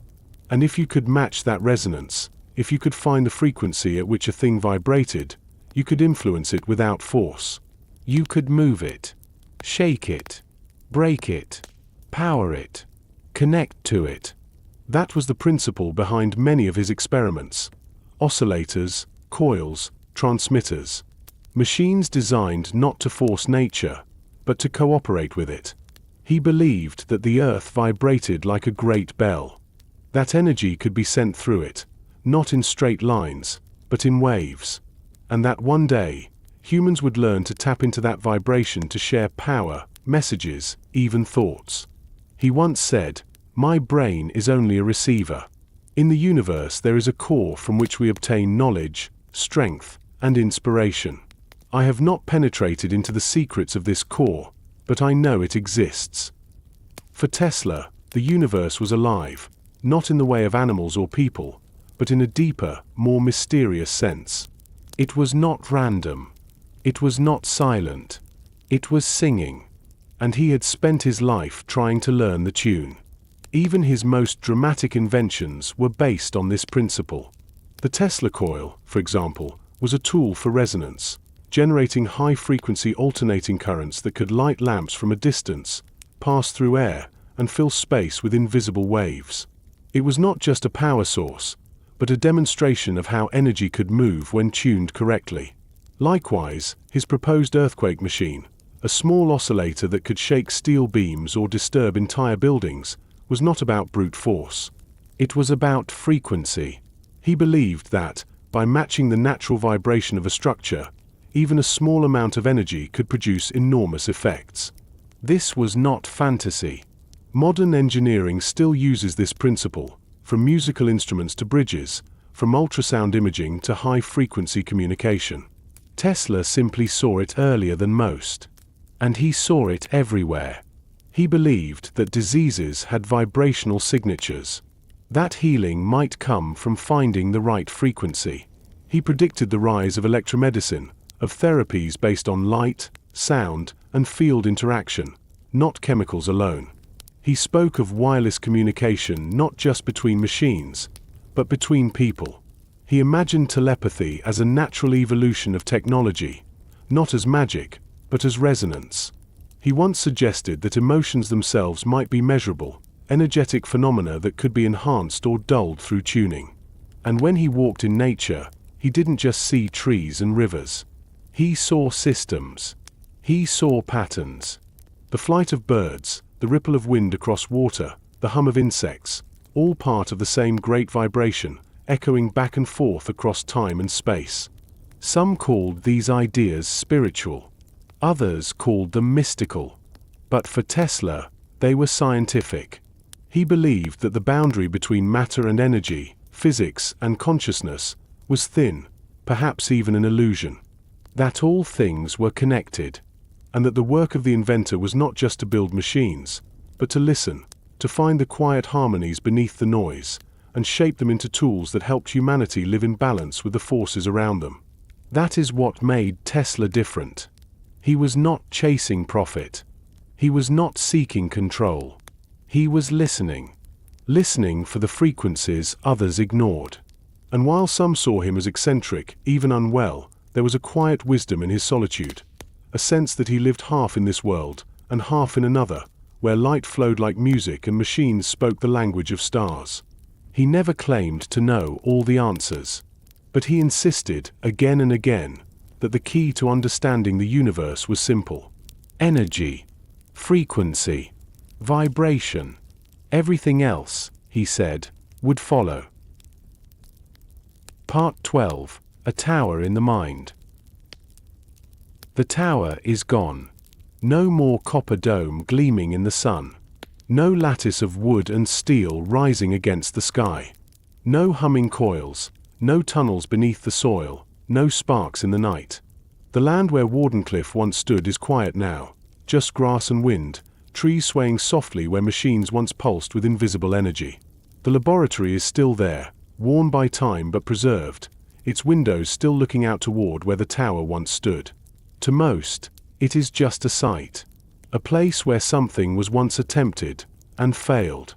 And if you could match that resonance, if you could find the frequency at which a thing vibrated, you could influence it without force. You could move it, shake it, break it, power it, connect to it. That was the principle behind many of his experiments. Oscillators, coils, transmitters. Machines designed not to force nature, but to cooperate with it. He believed that the earth vibrated like a great bell. That energy could be sent through it, not in straight lines, but in waves. And that one day, humans would learn to tap into that vibration to share power, messages, even thoughts. He once said, "My brain is only a receiver. In the universe there is a core from which we obtain knowledge, strength, and inspiration. I have not penetrated into the secrets of this core, but I know it exists." For Tesla, the universe was alive, not in the way of animals or people, but in a deeper, more mysterious sense. It was not random. It was not silent. It was singing. And he had spent his life trying to learn the tune. Even his most dramatic inventions were based on this principle. The Tesla coil, for example, was a tool for resonance, generating high-frequency alternating currents that could light lamps from a distance, pass through air, and fill space with invisible waves. It was not just a power source, but a demonstration of how energy could move when tuned correctly. Likewise, his proposed earthquake machine, a small oscillator that could shake steel beams or disturb entire buildings, was not about brute force. It was about frequency. He believed that, by matching the natural vibration of a structure, even a small amount of energy could produce enormous effects. This was not fantasy. Modern engineering still uses this principle, from musical instruments to bridges, from ultrasound imaging to high-frequency communication. Tesla simply saw it earlier than most. And he saw it everywhere. He believed that diseases had vibrational signatures. That healing might come from finding the right frequency. He predicted the rise of electromedicine, of therapies based on light, sound, and field interaction, not chemicals alone. He spoke of wireless communication not just between machines, but between people. He imagined telepathy as a natural evolution of technology, not as magic, but as resonance. He once suggested that emotions themselves might be measurable, energetic phenomena that could be enhanced or dulled through tuning. And when he walked in nature, he didn't just see trees and rivers. He saw systems. He saw patterns. The flight of birds, the ripple of wind across water, the hum of insects, all part of the same great vibration, echoing back and forth across time and space. Some called these ideas spiritual. Others called them mystical. But for Tesla, they were scientific. He believed that the boundary between matter and energy, physics and consciousness, was thin, perhaps even an illusion. That all things were connected, and that the work of the inventor was not just to build machines, but to listen, to find the quiet harmonies beneath the noise, and shape them into tools that helped humanity live in balance with the forces around them. That is what made Tesla different. He was not chasing profit. He was not seeking control. He was listening. Listening for the frequencies others ignored. And while some saw him as eccentric, even unwell, there was a quiet wisdom in his solitude, a sense that he lived half in this world and half in another, where light flowed like music and machines spoke the language of stars. He never claimed to know all the answers, but he insisted, again and again, that the key to understanding the universe was simple. Energy, frequency, vibration. Everything else, he said, would follow. Part 12. A Tower in the Mind. The tower is gone. No more copper dome gleaming in the sun. No lattice of wood and steel rising against the sky. No humming coils, no tunnels beneath the soil, no sparks in the night. The land where Wardenclyffe once stood is quiet now, just grass and wind, trees swaying softly where machines once pulsed with invisible energy. The laboratory is still there, worn by time but preserved, its windows still looking out toward where the tower once stood. To most, it is just a site, a place where something was once attempted and failed.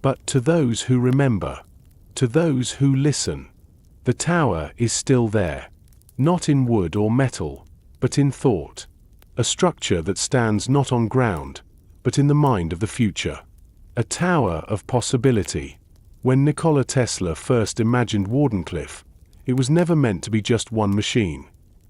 But to those who remember, to those who listen, the tower is still there, not in wood or metal, but in thought, a structure that stands not on ground, but in the mind of the future. A tower of possibility. When Nikola Tesla first imagined Wardenclyffe, it was never meant to be just one machine.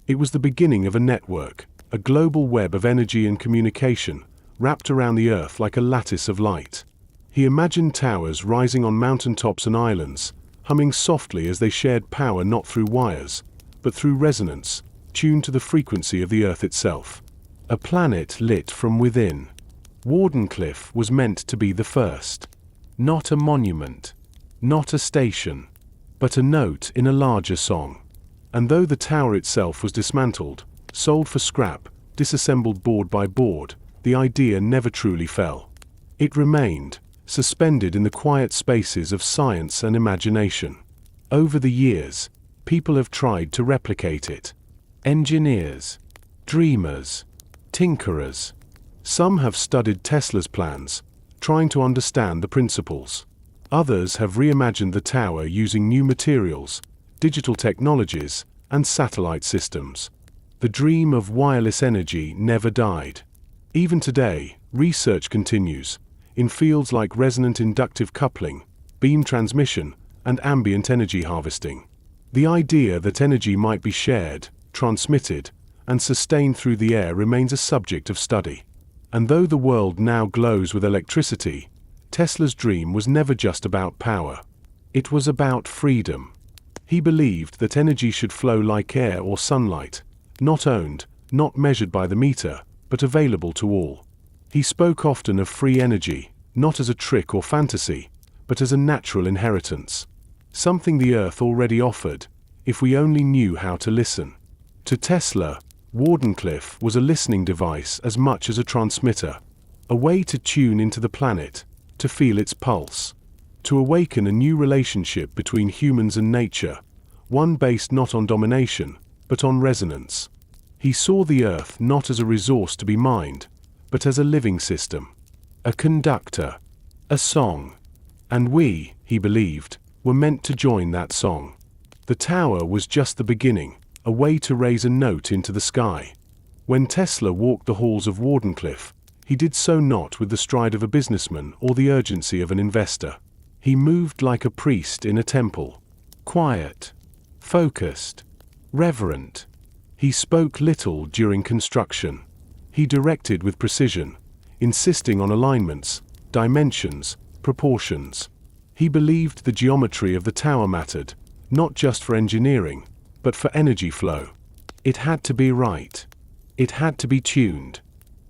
It was the beginning of a network, a global web of energy and communication, wrapped around the Earth like a lattice of light. He imagined towers rising on mountaintops and islands, humming softly as they shared power not through wires, but through resonance, tuned to the frequency of the Earth itself. A planet lit from within. Wardenclyffe was meant to be the first. Not a monument, not a station, but a note in a larger song. And though the tower itself was dismantled, sold for scrap, disassembled board by board, the idea never truly fell. It remained, suspended in the quiet spaces of science and imagination. Over the years, people have tried to replicate it. Engineers, dreamers, tinkerers. Some have studied Tesla's plans, trying to understand the principles. Others have reimagined the tower using new materials, digital technologies, and satellite systems. The dream of wireless energy never died. Even today, research continues, in fields like resonant inductive coupling, beam transmission, and ambient energy harvesting. The idea that energy might be shared, transmitted, and sustained through the air remains a subject of study. And though the world now glows with electricity, Tesla's dream was never just about power. It was about freedom. He believed that energy should flow like air or sunlight, not owned, not measured by the meter, but available to all. He spoke often of free energy, not as a trick or fantasy, but as a natural inheritance. Something the Earth already offered, if we only knew how to listen. To Tesla, Wardenclyffe was a listening device as much as a transmitter, a way to tune into the planet, to feel its pulse, to awaken a new relationship between humans and nature, one based not on domination, but on resonance. He saw the Earth not as a resource to be mined, but as a living system, a conductor, a song. And we, he believed, were meant to join that song. The tower was just the beginning, a way to raise a note into the sky. When Tesla walked the halls of Wardenclyffe, he did so not with the stride of a businessman or the urgency of an investor. He moved like a priest in a temple. Quiet, focused, reverent. He spoke little during construction. He directed with precision, insisting on alignments, dimensions, proportions. He believed the geometry of the tower mattered, not just for engineering, but for energy flow. It had to be right. It had to be tuned.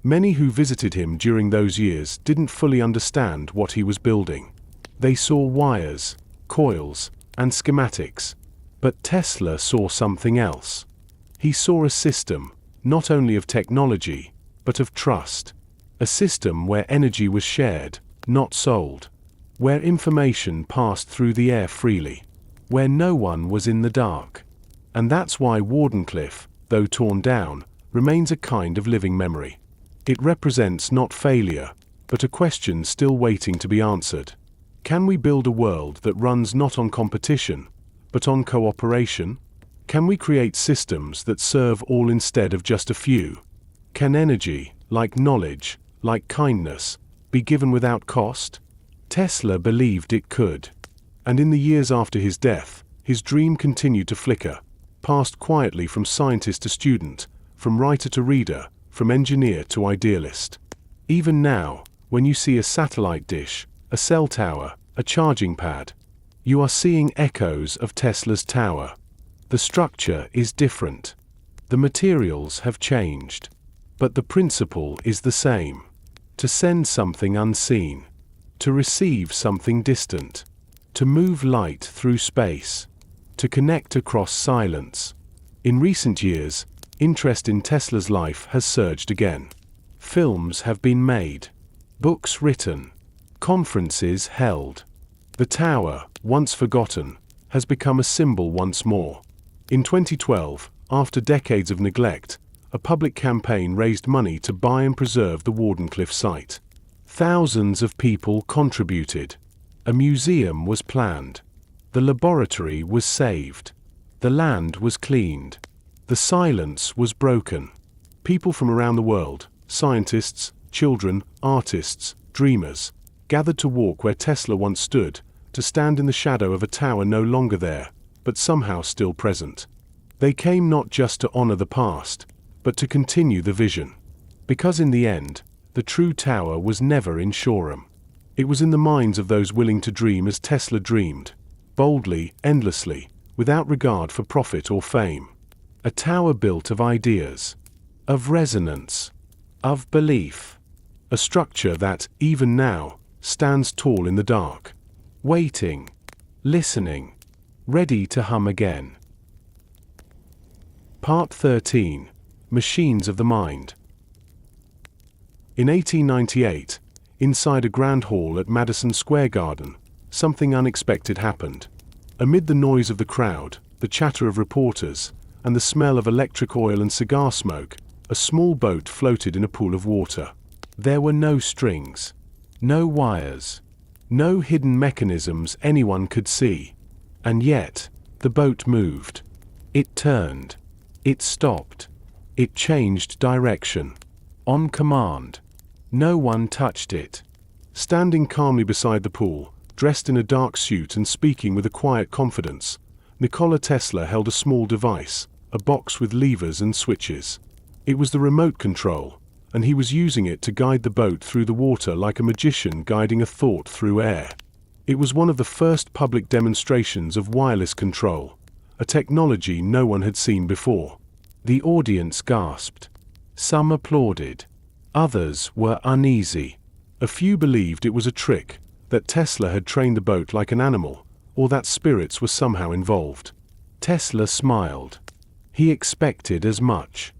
Many who visited him during those years didn't fully understand what he was building. They saw wires, coils, and schematics. But Tesla saw something else. He saw a system, not only of technology, but of trust. A system where energy was shared, not sold. Where information passed through the air freely. Where no one was in the dark. And that's why Wardenclyffe, though torn down, remains a kind of living memory. It represents not failure, but a question still waiting to be answered. Can we build a world that runs not on competition, but on cooperation? Can we create systems that serve all instead of just a few? Can energy, like knowledge, like kindness, be given without cost? Tesla believed it could. And in the years after his death, his dream continued to flicker, passed quietly from scientist to student, from writer to reader, from engineer to idealist. Even now, when you see a satellite dish, a cell tower, a charging pad, you are seeing echoes of Tesla's tower. The structure is different. The materials have changed. But the principle is the same. To send something unseen. To receive something distant. To move light through space. To connect across silence. In recent years, interest in Tesla's life has surged again. Films have been made. Books written. Conferences held. The tower, once forgotten, has become a symbol once more. In 2012, after decades of neglect, a public campaign raised money to buy and preserve the Wardenclyffe site. Thousands of people contributed. A museum was planned. The laboratory was saved. The land was cleaned. The silence was broken. People from around the world, scientists, children, artists, dreamers, gathered to walk where Tesla once stood, to stand in the shadow of a tower no longer there, but somehow still present. They came not just to honor the past, but to continue the vision. Because in the end, the true tower was never in Shoreham. It was in the minds of those willing to dream as Tesla dreamed, boldly, endlessly, without regard for profit or fame. A tower built of ideas, of resonance, of belief. A structure that, even now, stands tall in the dark, waiting, listening, ready to hum again. Part 13. Machines of the Mind. In 1898, inside a grand hall at Madison Square Garden, something unexpected happened. Amid the noise of the crowd, the chatter of reporters, and the smell of electric oil and cigar smoke, a small boat floated in a pool of water. There were no strings, no wires, no hidden mechanisms anyone could see. And yet, the boat moved. It turned. It stopped. It changed direction. On command. No one touched it. Standing calmly beside the pool, dressed in a dark suit and speaking with a quiet confidence, Nikola Tesla held a small device, a box with levers and switches. It was the remote control, and he was using it to guide the boat through the water like a magician guiding a thought through air. It was one of the first public demonstrations of wireless control, a technology no one had seen before. The audience gasped. Some applauded. Others were uneasy. A few believed it was a trick, that Tesla had trained the boat like an animal, or that spirits were somehow involved. Tesla smiled. He expected as much.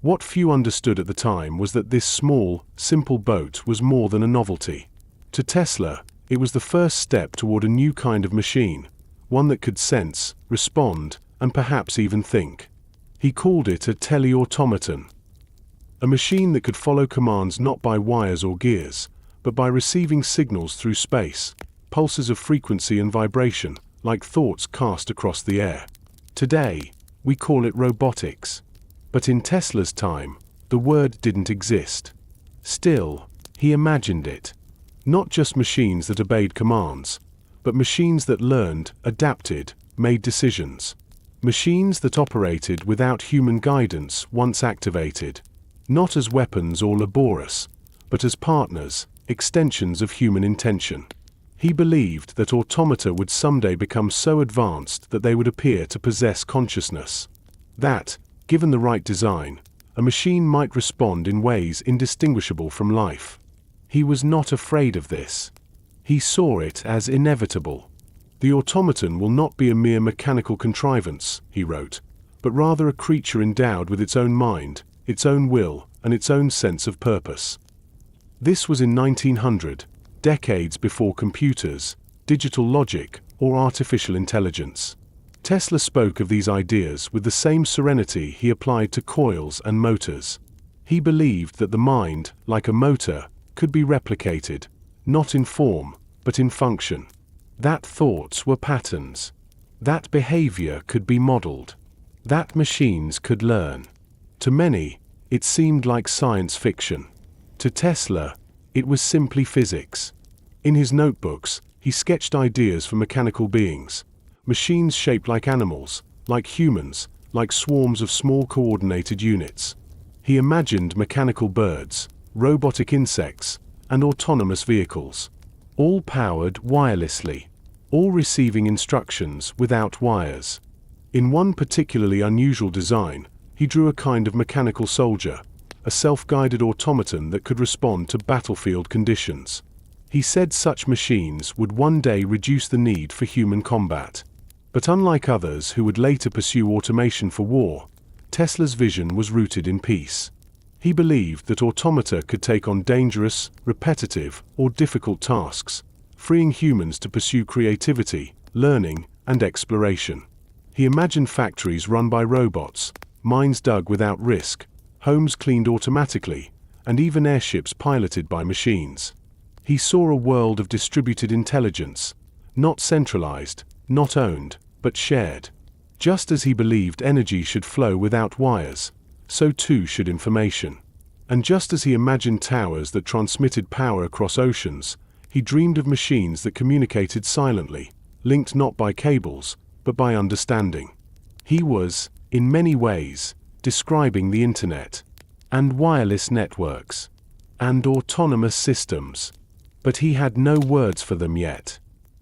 What few understood at the time was that this small, simple boat was more than a novelty. To Tesla, it was the first step toward a new kind of machine, one that could sense, respond, and perhaps even think. He called it a teleautomaton. A machine that could follow commands not by wires or gears, but by receiving signals through space, pulses of frequency and vibration, like thoughts cast across the air. Today, we call it robotics. But in Tesla's time, the word didn't exist. Still, he imagined it. Not just machines that obeyed commands, but machines that learned, adapted, made decisions. Machines that operated without human guidance once activated. Not as weapons or laborious, but as partners, extensions of human intention. He believed that automata would someday become so advanced that they would appear to possess consciousness. That, given the right design, a machine might respond in ways indistinguishable from life. He was not afraid of this. He saw it as inevitable. The automaton will not be a mere mechanical contrivance, he wrote, but rather a creature endowed with its own mind, its own will, and its own sense of purpose. This was in 1900, decades before computers, digital logic, or artificial intelligence. Tesla spoke of these ideas with the same serenity he applied to coils and motors. He believed that the mind, like a motor, could be replicated, not in form, but in function. That thoughts were patterns. That behavior could be modeled. That machines could learn. To many, it seemed like science fiction. To Tesla, it was simply physics. In his notebooks, he sketched ideas for mechanical beings, machines shaped like animals, like humans, like swarms of small coordinated units. He imagined mechanical birds, robotic insects, and autonomous vehicles, all powered wirelessly, all receiving instructions without wires. In one particularly unusual design, he drew a kind of mechanical soldier, a self-guided automaton that could respond to battlefield conditions. He said such machines would one day reduce the need for human combat. But unlike others who would later pursue automation for war, Tesla's vision was rooted in peace. He believed that automata could take on dangerous, repetitive, or difficult tasks, freeing humans to pursue creativity, learning, and exploration. He imagined factories run by robots, mines dug without risk, homes cleaned automatically, and even airships piloted by machines. He saw a world of distributed intelligence, not centralized, not owned, but shared. Just as he believed energy should flow without wires, so too should information. And just as he imagined towers that transmitted power across oceans, he dreamed of machines that communicated silently, linked not by cables, but by understanding. He was, in many ways, describing the internet, and wireless networks, and autonomous systems. But he had no words for them yet.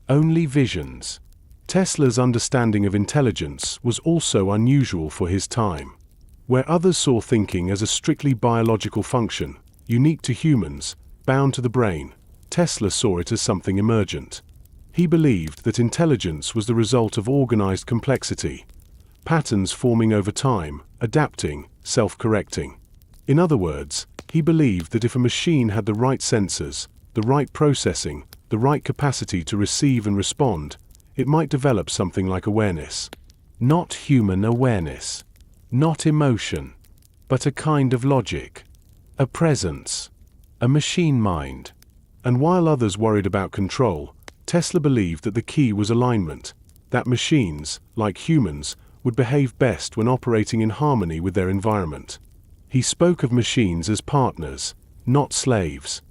Only visions. Tesla's understanding of intelligence was also unusual for his time. Where others saw thinking as a strictly biological function, unique to humans, bound to the brain, Tesla saw it as something emergent. He believed that intelligence was the result of organized complexity, patterns forming over time, adapting, self-correcting. In other words, he believed that if a machine had the right sensors, the right processing, the right capacity to receive and respond, it might develop something like awareness. Not human awareness. Not emotion. But a kind of logic. A presence. A machine mind. And while others worried about control, Tesla believed that the key was alignment, that machines, like humans, would behave best when operating in harmony with their environment. He spoke of machines as partners, not slaves.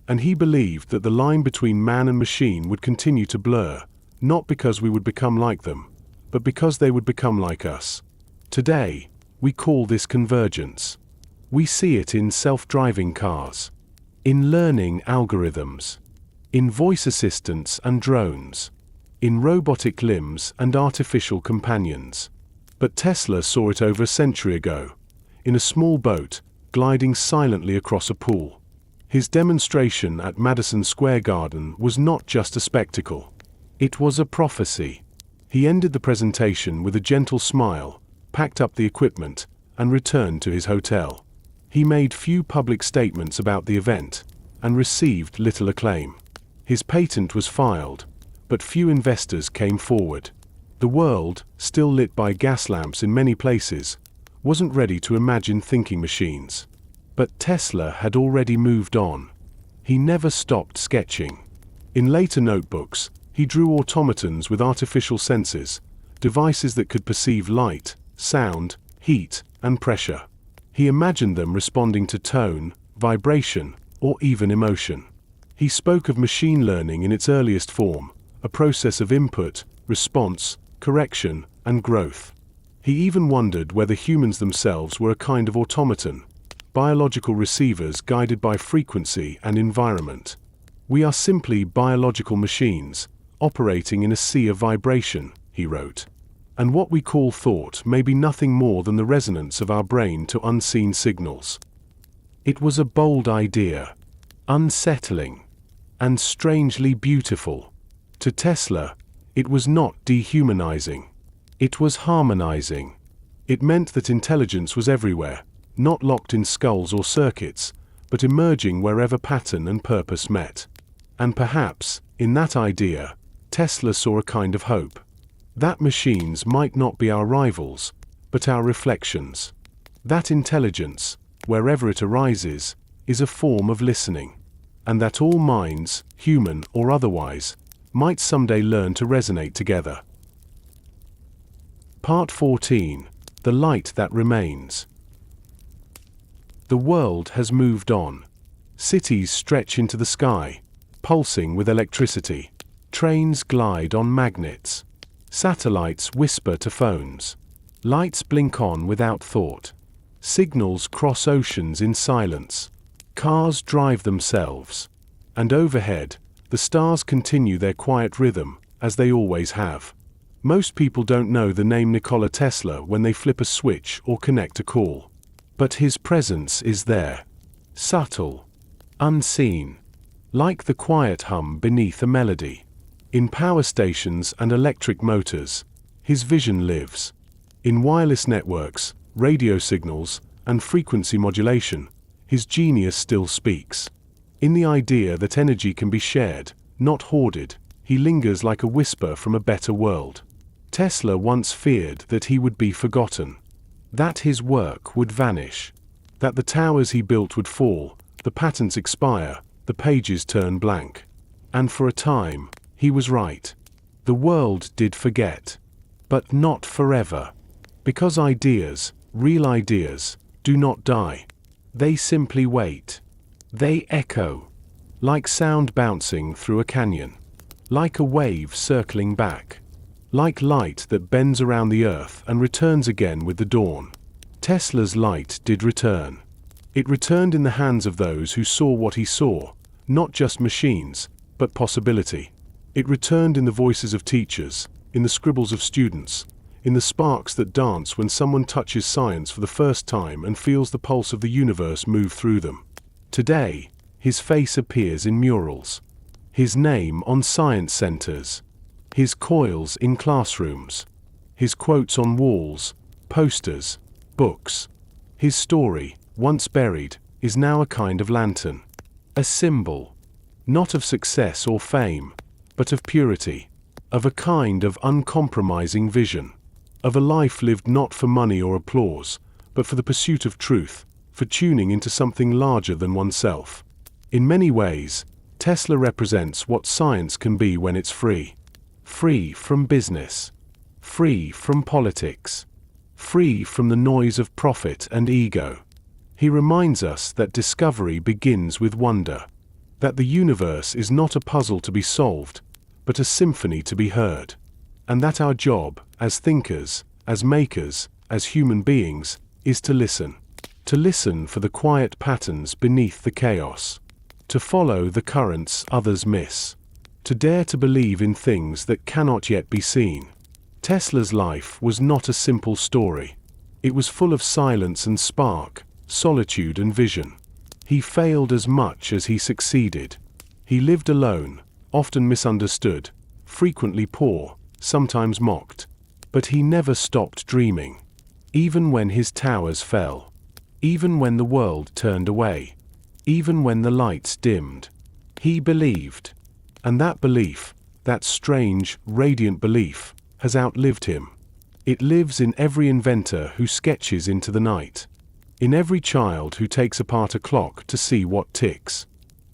And he believed that the line between man and machine would continue to blur, not because we would become like them, but because they would become like us. Today, we call this convergence. We see it in self-driving cars, in learning algorithms, in voice assistants and drones, in robotic limbs and artificial companions. But Tesla saw it over a century ago, in a small boat, gliding silently across a pool. His demonstration at Madison Square Garden was not just a spectacle. It was a prophecy. He ended the presentation with a gentle smile, packed up the equipment, and returned to his hotel. He made few public statements about the event, and received little acclaim. His patent was filed, but few investors came forward. The world, still lit by gas lamps in many places, wasn't ready to imagine thinking machines. But Tesla had already moved on. He never stopped sketching. In later notebooks, He drew automatons with artificial senses, devices that could perceive light, sound, heat, and pressure. He imagined them responding to tone, vibration, or even emotion. He spoke of machine learning in its earliest form, a process of input, response, correction, and growth. He even wondered whether humans themselves were a kind of automaton, biological receivers guided by frequency and environment. "We are simply biological machines, operating in a sea of vibration," he wrote. "And what we call thought may be nothing more than the resonance of our brain to unseen signals." It was a bold idea, unsettling, and strangely beautiful. To Tesla, it was not dehumanizing. It was harmonizing. It meant that intelligence was everywhere, not locked in skulls or circuits, but emerging wherever pattern and purpose met. And perhaps, in that idea, Tesla saw a kind of hope. That machines might not be our rivals, but our reflections. That intelligence, wherever it arises, is a form of listening. And that all minds, human or otherwise, might someday learn to resonate together. Part 14. The Light That Remains. The world has moved on. Cities stretch into the sky, pulsing with electricity. Trains glide on magnets. Satellites whisper to phones. Lights blink on without thought. Signals cross oceans in silence. Cars drive themselves. And overhead, the stars continue their quiet rhythm, as they always have. Most people don't know the name Nikola Tesla when they flip a switch or connect a call. But his presence is there. Subtle. Unseen. Like the quiet hum beneath a melody. In power stations and electric motors, his vision lives. In wireless networks, radio signals, and frequency modulation, his genius still speaks. In the idea that energy can be shared, not hoarded, he lingers like a whisper from a better world. Tesla once feared that he would be forgotten, that his work would vanish, that the towers he built would fall, the patents expire, the pages turn blank. And for a time, he was right. The world did forget. But not forever. Because ideas, real ideas, do not die. They simply wait. They echo. Like sound bouncing through a canyon. Like a wave circling back. Like light that bends around the earth and returns again with the dawn. Tesla's light did return. It returned in the hands of those who saw what he saw, not just machines, but possibility. It returned in the voices of teachers, in the scribbles of students, in the sparks that dance when someone touches science for the first time and feels the pulse of the universe move through them. Today, his face appears in murals, his name on science centers, his coils in classrooms, his quotes on walls, posters, books. His story, once buried, is now a kind of lantern, a symbol, not of success or fame, but of purity, of a kind of uncompromising vision, of a life lived not for money or applause, but for the pursuit of truth, for tuning into something larger than oneself. In many ways, Tesla represents what science can be when it's free. Free from business. Free from politics. Free from the noise of profit and ego. He reminds us that discovery begins with wonder, that the universe is not a puzzle to be solved, but a symphony to be heard, and that our job, as thinkers, as makers, as human beings, is to listen for the quiet patterns beneath the chaos, to follow the currents others miss, to dare to believe in things that cannot yet be seen. Tesla's life was not a simple story. It was full of silence and spark, solitude and vision. He failed as much as he succeeded. He lived alone, often misunderstood, frequently poor, sometimes mocked. But he never stopped dreaming. Even when his towers fell. Even when the world turned away. Even when the lights dimmed. He believed. And that belief, that strange, radiant belief, has outlived him. It lives in every inventor who sketches into the night. In every child who takes apart a clock to see what ticks.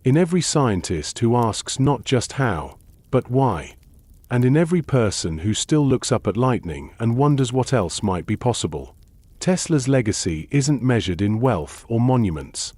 In every scientist who asks not just how, but why. and in every person who still looks up at lightning and wonders what else might be possible. Tesla's legacy isn't measured in wealth or monuments.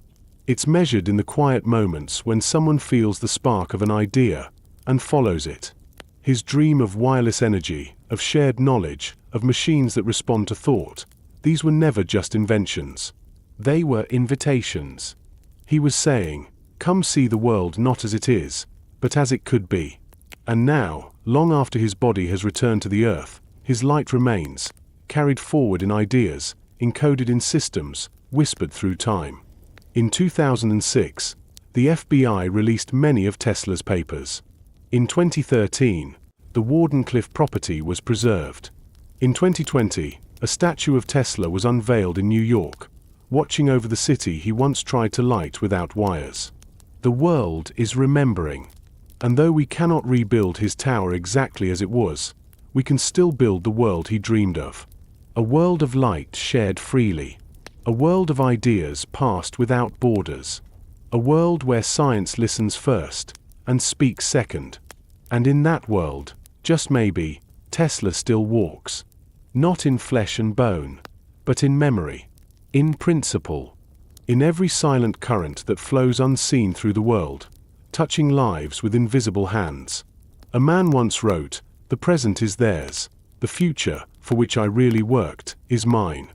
It's measured in the quiet moments when someone feels the spark of an idea and follows it. His dream of wireless energy, of shared knowledge, of machines that respond to thought, these were never just inventions. They were invitations. He was saying, "Come see the world not as it is, but as it could be." And now, long after his body has returned to the earth, his light remains, carried forward in ideas, encoded in systems, whispered through time. In 2006, the FBI released many of Tesla's papers. In 2013, the Wardenclyffe property was preserved. In 2020, a statue of Tesla was unveiled in New York, watching over the city he once tried to light without wires. The world is remembering. And though we cannot rebuild his tower exactly as it was, we can still build the world he dreamed of. A world of light shared freely. A world of ideas passed without borders. A world where science listens first and speaks second. And in that world, just maybe, Tesla still walks. Not in flesh and bone, but in memory, in principle, in every silent current that flows unseen through the world, touching lives with invisible hands. A man once wrote, "The present is theirs, the future, for which I really worked, is mine."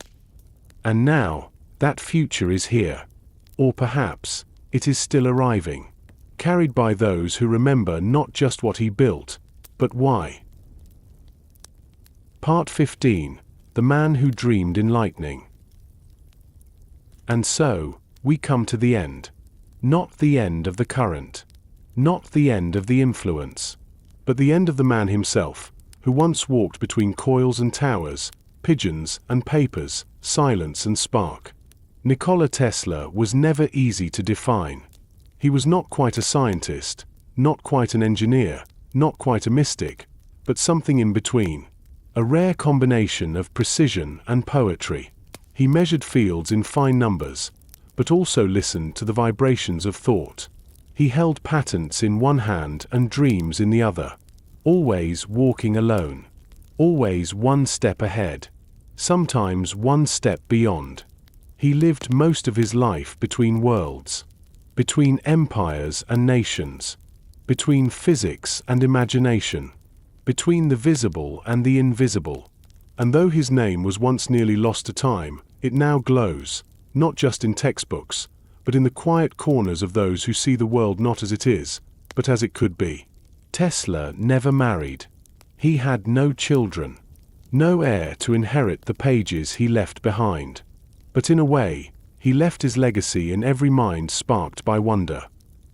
And now, that future is here. Or perhaps, it is still arriving, carried by those who remember not just what he built, but why. Part 15. The Man Who Dreamed in Lightning. And so, we come to the end. Not the end of the current. Not the end of the influence, but the end of the man himself, who once walked between coils and towers, pigeons and papers, silence and spark. Nikola Tesla was never easy to define. He was not quite a scientist, not quite an engineer, not quite a mystic, but something in between. A rare combination of precision and poetry. He measured fields in fine numbers, but also listened to the vibrations of thought. He held patents in one hand and dreams in the other, always walking alone, always one step ahead, sometimes one step beyond. He lived most of his life between worlds, between empires and nations, between physics and imagination, between the visible and the invisible. And though his name was once nearly lost to time, it now glows, not just in textbooks, but in the quiet corners of those who see the world not as it is, but as it could be. Tesla never married. He had no children, no heir to inherit the pages he left behind. But in a way, he left his legacy in every mind sparked by wonder,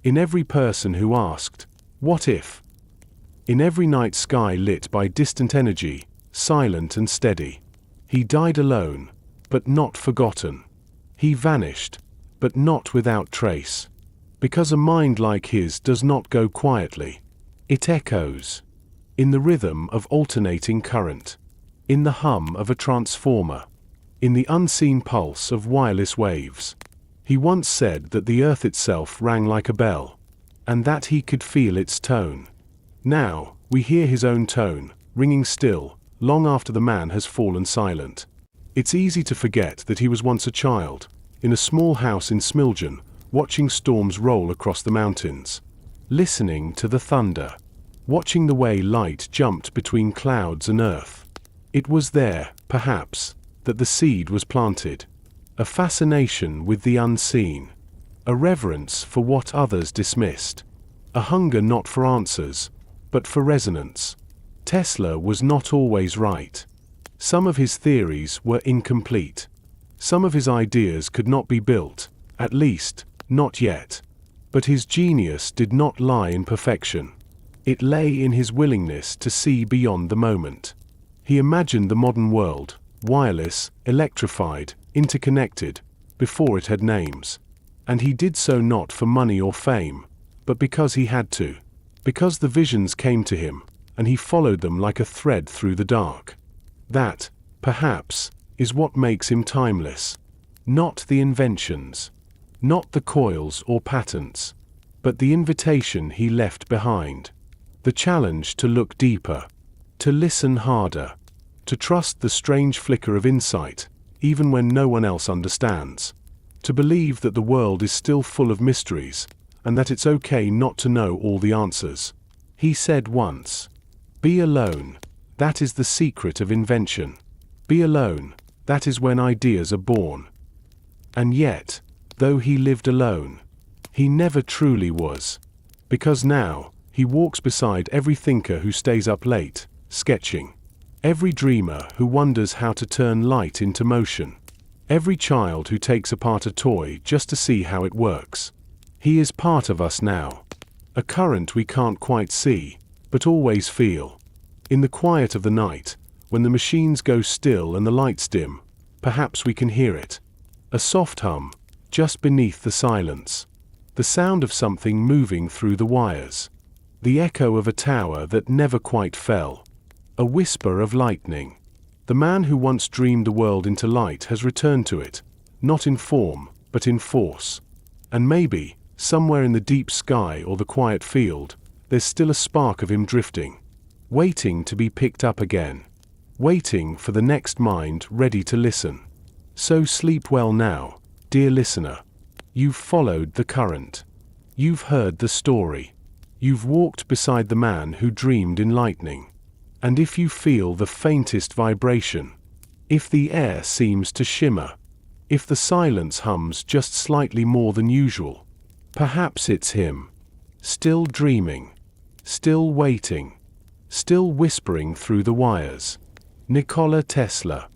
in every person who asked, "What if?" In every night sky lit by distant energy, silent and steady. He died alone, but not forgotten. He vanished, but not without trace. Because a mind like his does not go quietly. It echoes. In the rhythm of alternating current. In the hum of a transformer. In the unseen pulse of wireless waves. He once said that the earth itself rang like a bell, and that he could feel its tone. Now, we hear his own tone, ringing still, long after the man has fallen silent. It's easy to forget that he was once a child, in a small house in Smiljan, watching storms roll across the mountains, listening to the thunder, watching the way light jumped between clouds and earth. It was there, perhaps, that the seed was planted, a fascination with the unseen, a reverence for what others dismissed, a hunger not for answers, but for resonance. Tesla was not always right. Some of his theories were incomplete. Some of his ideas could not be built, at least, not yet. But his genius did not lie in perfection. It lay in his willingness to see beyond the moment. He imagined the modern world, wireless, electrified, interconnected, before it had names. And he did so not for money or fame, but because he had to. Because the visions came to him, and he followed them like a thread through the dark. That, perhaps, is what makes him timeless. Not the inventions, not the coils or patents, but the invitation he left behind. The challenge to look deeper, to listen harder, to trust the strange flicker of insight, even when no one else understands, to believe that the world is still full of mysteries, and that it's okay not to know all the answers. He said once, "Be alone, that is the secret of invention. Be alone, that is when ideas are born." And yet, though he lived alone, he never truly was, because now, he walks beside every thinker who stays up late, sketching, every dreamer who wonders how to turn light into motion, every child who takes apart a toy just to see how it works. He is part of us now, a current we can't quite see, but always feel. In the quiet of the night, when the machines go still and the lights dim, perhaps we can hear it. A soft hum, just beneath the silence. The sound of something moving through the wires. The echo of a tower that never quite fell. A whisper of lightning. The man who once dreamed the world into light has returned to it, not in form, but in force. And maybe, somewhere in the deep sky or the quiet field, there's still a spark of him drifting, waiting to be picked up again, waiting for the next mind ready to listen. So sleep well now, dear listener. You've followed the current. You've heard the story. You've walked beside the man who dreamed in lightning. And if you feel the faintest vibration, if the air seems to shimmer, if the silence hums just slightly more than usual, perhaps it's him, still dreaming, still waiting, still whispering through the wires. Nikola Tesla.